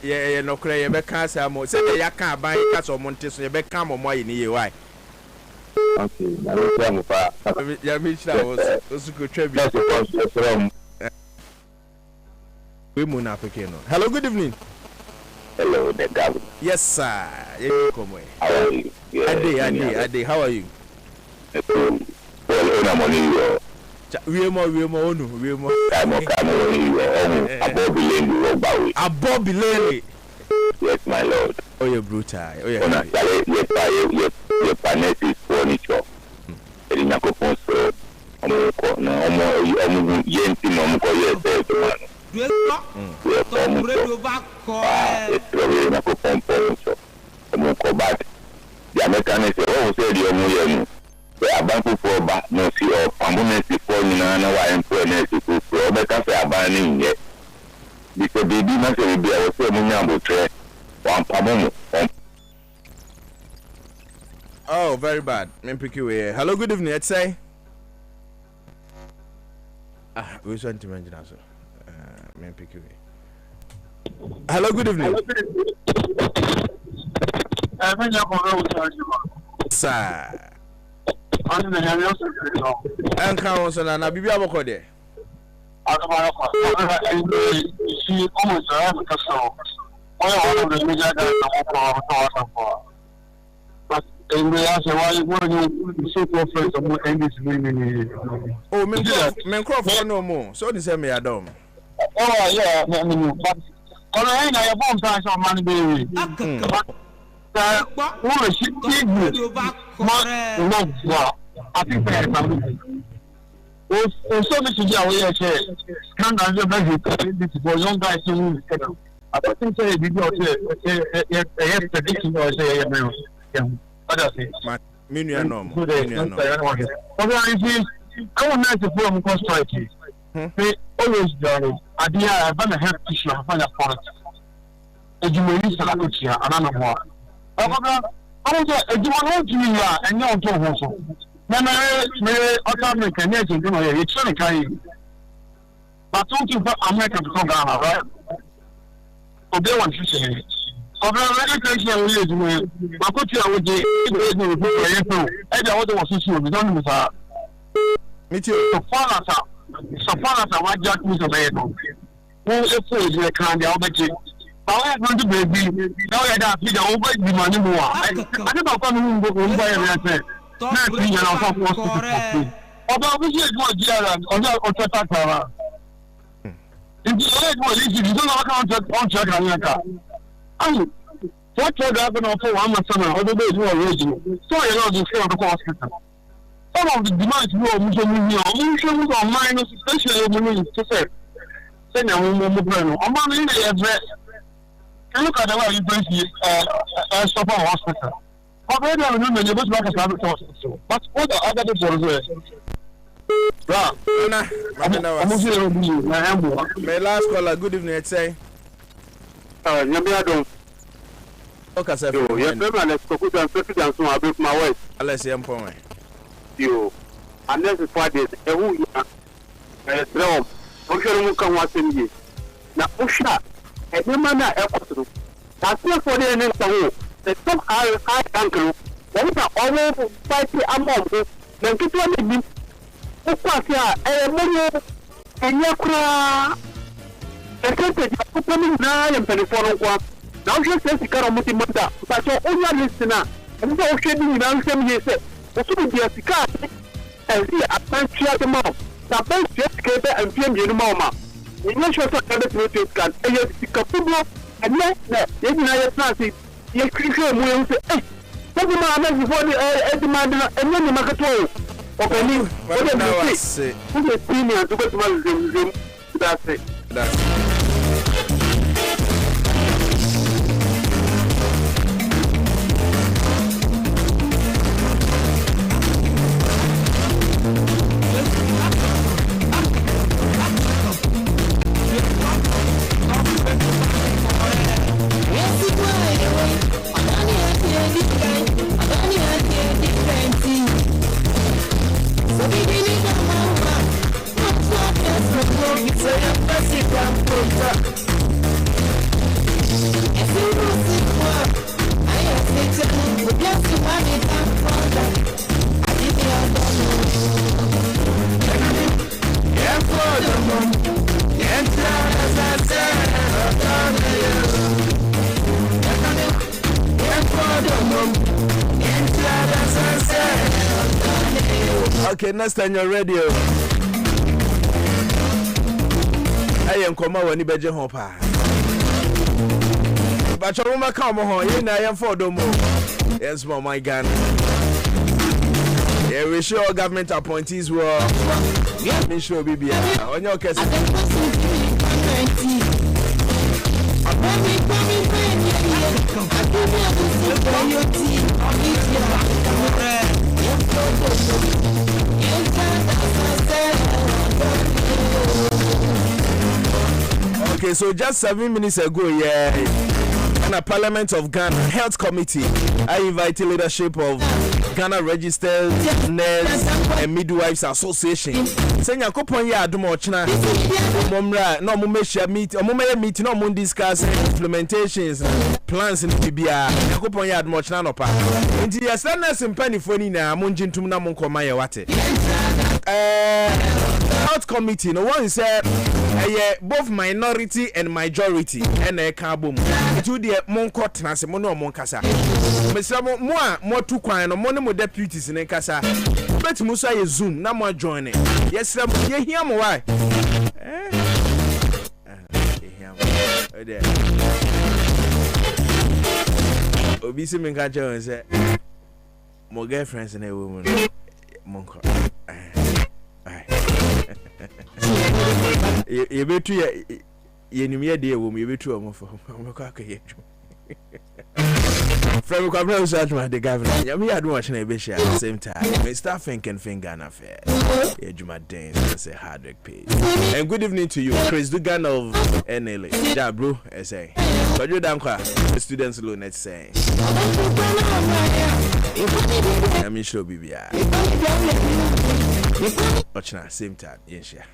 yeah, no cray, Becca Samo, say ya can't buy cats or Montes, you become or more in the why. Okay, I don't know. Was good tribute. Hello, good evening. Hello, the governor. Yes, sir. Come away. How are you? Ade, how are you? Well, I'm on you. We more. I'm Above Lily. Yes, my lord. Oh, you're brutal. Oh, yeah. Your planet is furniture. In a couple so, the American is oh, said you know, the Abanku for back, no see or permanency for Nana, and for so better say abandoning yet. Because they did not say be our ceremonial trade, one pamomo. Oh, very bad. Hello, good evening. Let's say. We want to mention also. Hello, good evening. Sir. And council and Abibi Abokode. She almost all of the media but in the answer, why you so friends of more English? Oh, men crop for no more. So they say me a dumb. Oh, yeah, but I know your bomb price on money, baby. But who is she? I think that's something. So much is our way. Can't answer this for young guys to I don't say a prediction or say what does it? Minu normal. I want to put on cost strike. They always do. I did a better help issue of fire politics. And you will use the language here, and I know more. I was a dual Junior and no two also. May automatic and yes, you know, it's only kind. But don't you put America to come down, right? So they want to say. Of the education we do, my coach would be and the other was issue with only with her. Me too. So far as I want Jack was available. Who is a kind of object? But I want to baby. Now I got to over the money more. I never come home by everything. Not being an offer. Although we should go jail on the attack. In the end, what is it? You don't know on check on your car. What you're going to offer 1 month, or the way you are original. So you know the fear of the hospital. Some of the demands you are minus, especially when you say, send a woman or money in the address. Look at the way you bring the stop hospital. Already, I remember you was like a private hospital. But what the other people my last caller, good evening, let's say. Okay, sir. Your let's go to the president so I break my word. Let's see, I'm point. You, and this is what is a who drum. Ocean come once in ye. Now, Osha, a woman at Equator. That's not for the next one. The top high uncle. What is always fighting among then keep on me. And you cry. A percentage of coming now and 24 1. Now she says you can't multi manda, but your own listener, and so she didn't answer me. Say, what's with the Sika? And see, I can't share the mouth. The best just came and PM you mama. You know, she was a little can, and you pick up football, and yes, you know, Nancy, you Christian will say, hey, what the man before the demand, and then the market. Okay, what do you say? Who's a senior to go to my room? That's it. That's it. Okay, next time you're radio. I am come when you beje home pa. But your woman come home, you know I am for domo. Yes, my gun. Yeah, we sure government appointees were. Me sure BB on your case. Okay, so just 7 minutes ago, yeah, in the Parliament of Ghana Health Committee, I invited leadership of Ghana Registered Nurse and Midwives Association. Saying a couple of years, Momra, no Mumesha meet, or Mumea meeting, no moon discuss implementations, plans in PBR, a couple of years, much nanopa. And the Asanas and Penny Fonina, Munjin to Namonko Maya Wate. Health Committee, no one said, both minority and majority, and a carbon. To the Monco Transimono Moncasa. Mr. More two quine or mono deputies in a casa. But Musa is Zoom, no more joining. Yes, sir, you hear me why? Obisi Minkajo and said, more girlfriends and a woman. Monco. You bet you near dear woman, you bet you a for from Kwabena search my the governor. Yeah, we had watching a bit at the same time. We start thinking finger and affair. Yeah, Juma Danes, say hard work pays. And good evening to you, Chris Dugan of NLA. Yeah, bro, I say. But you don't cry. The students loan net saying. I mean, show BBI. Watch now, same time. Yes, yeah.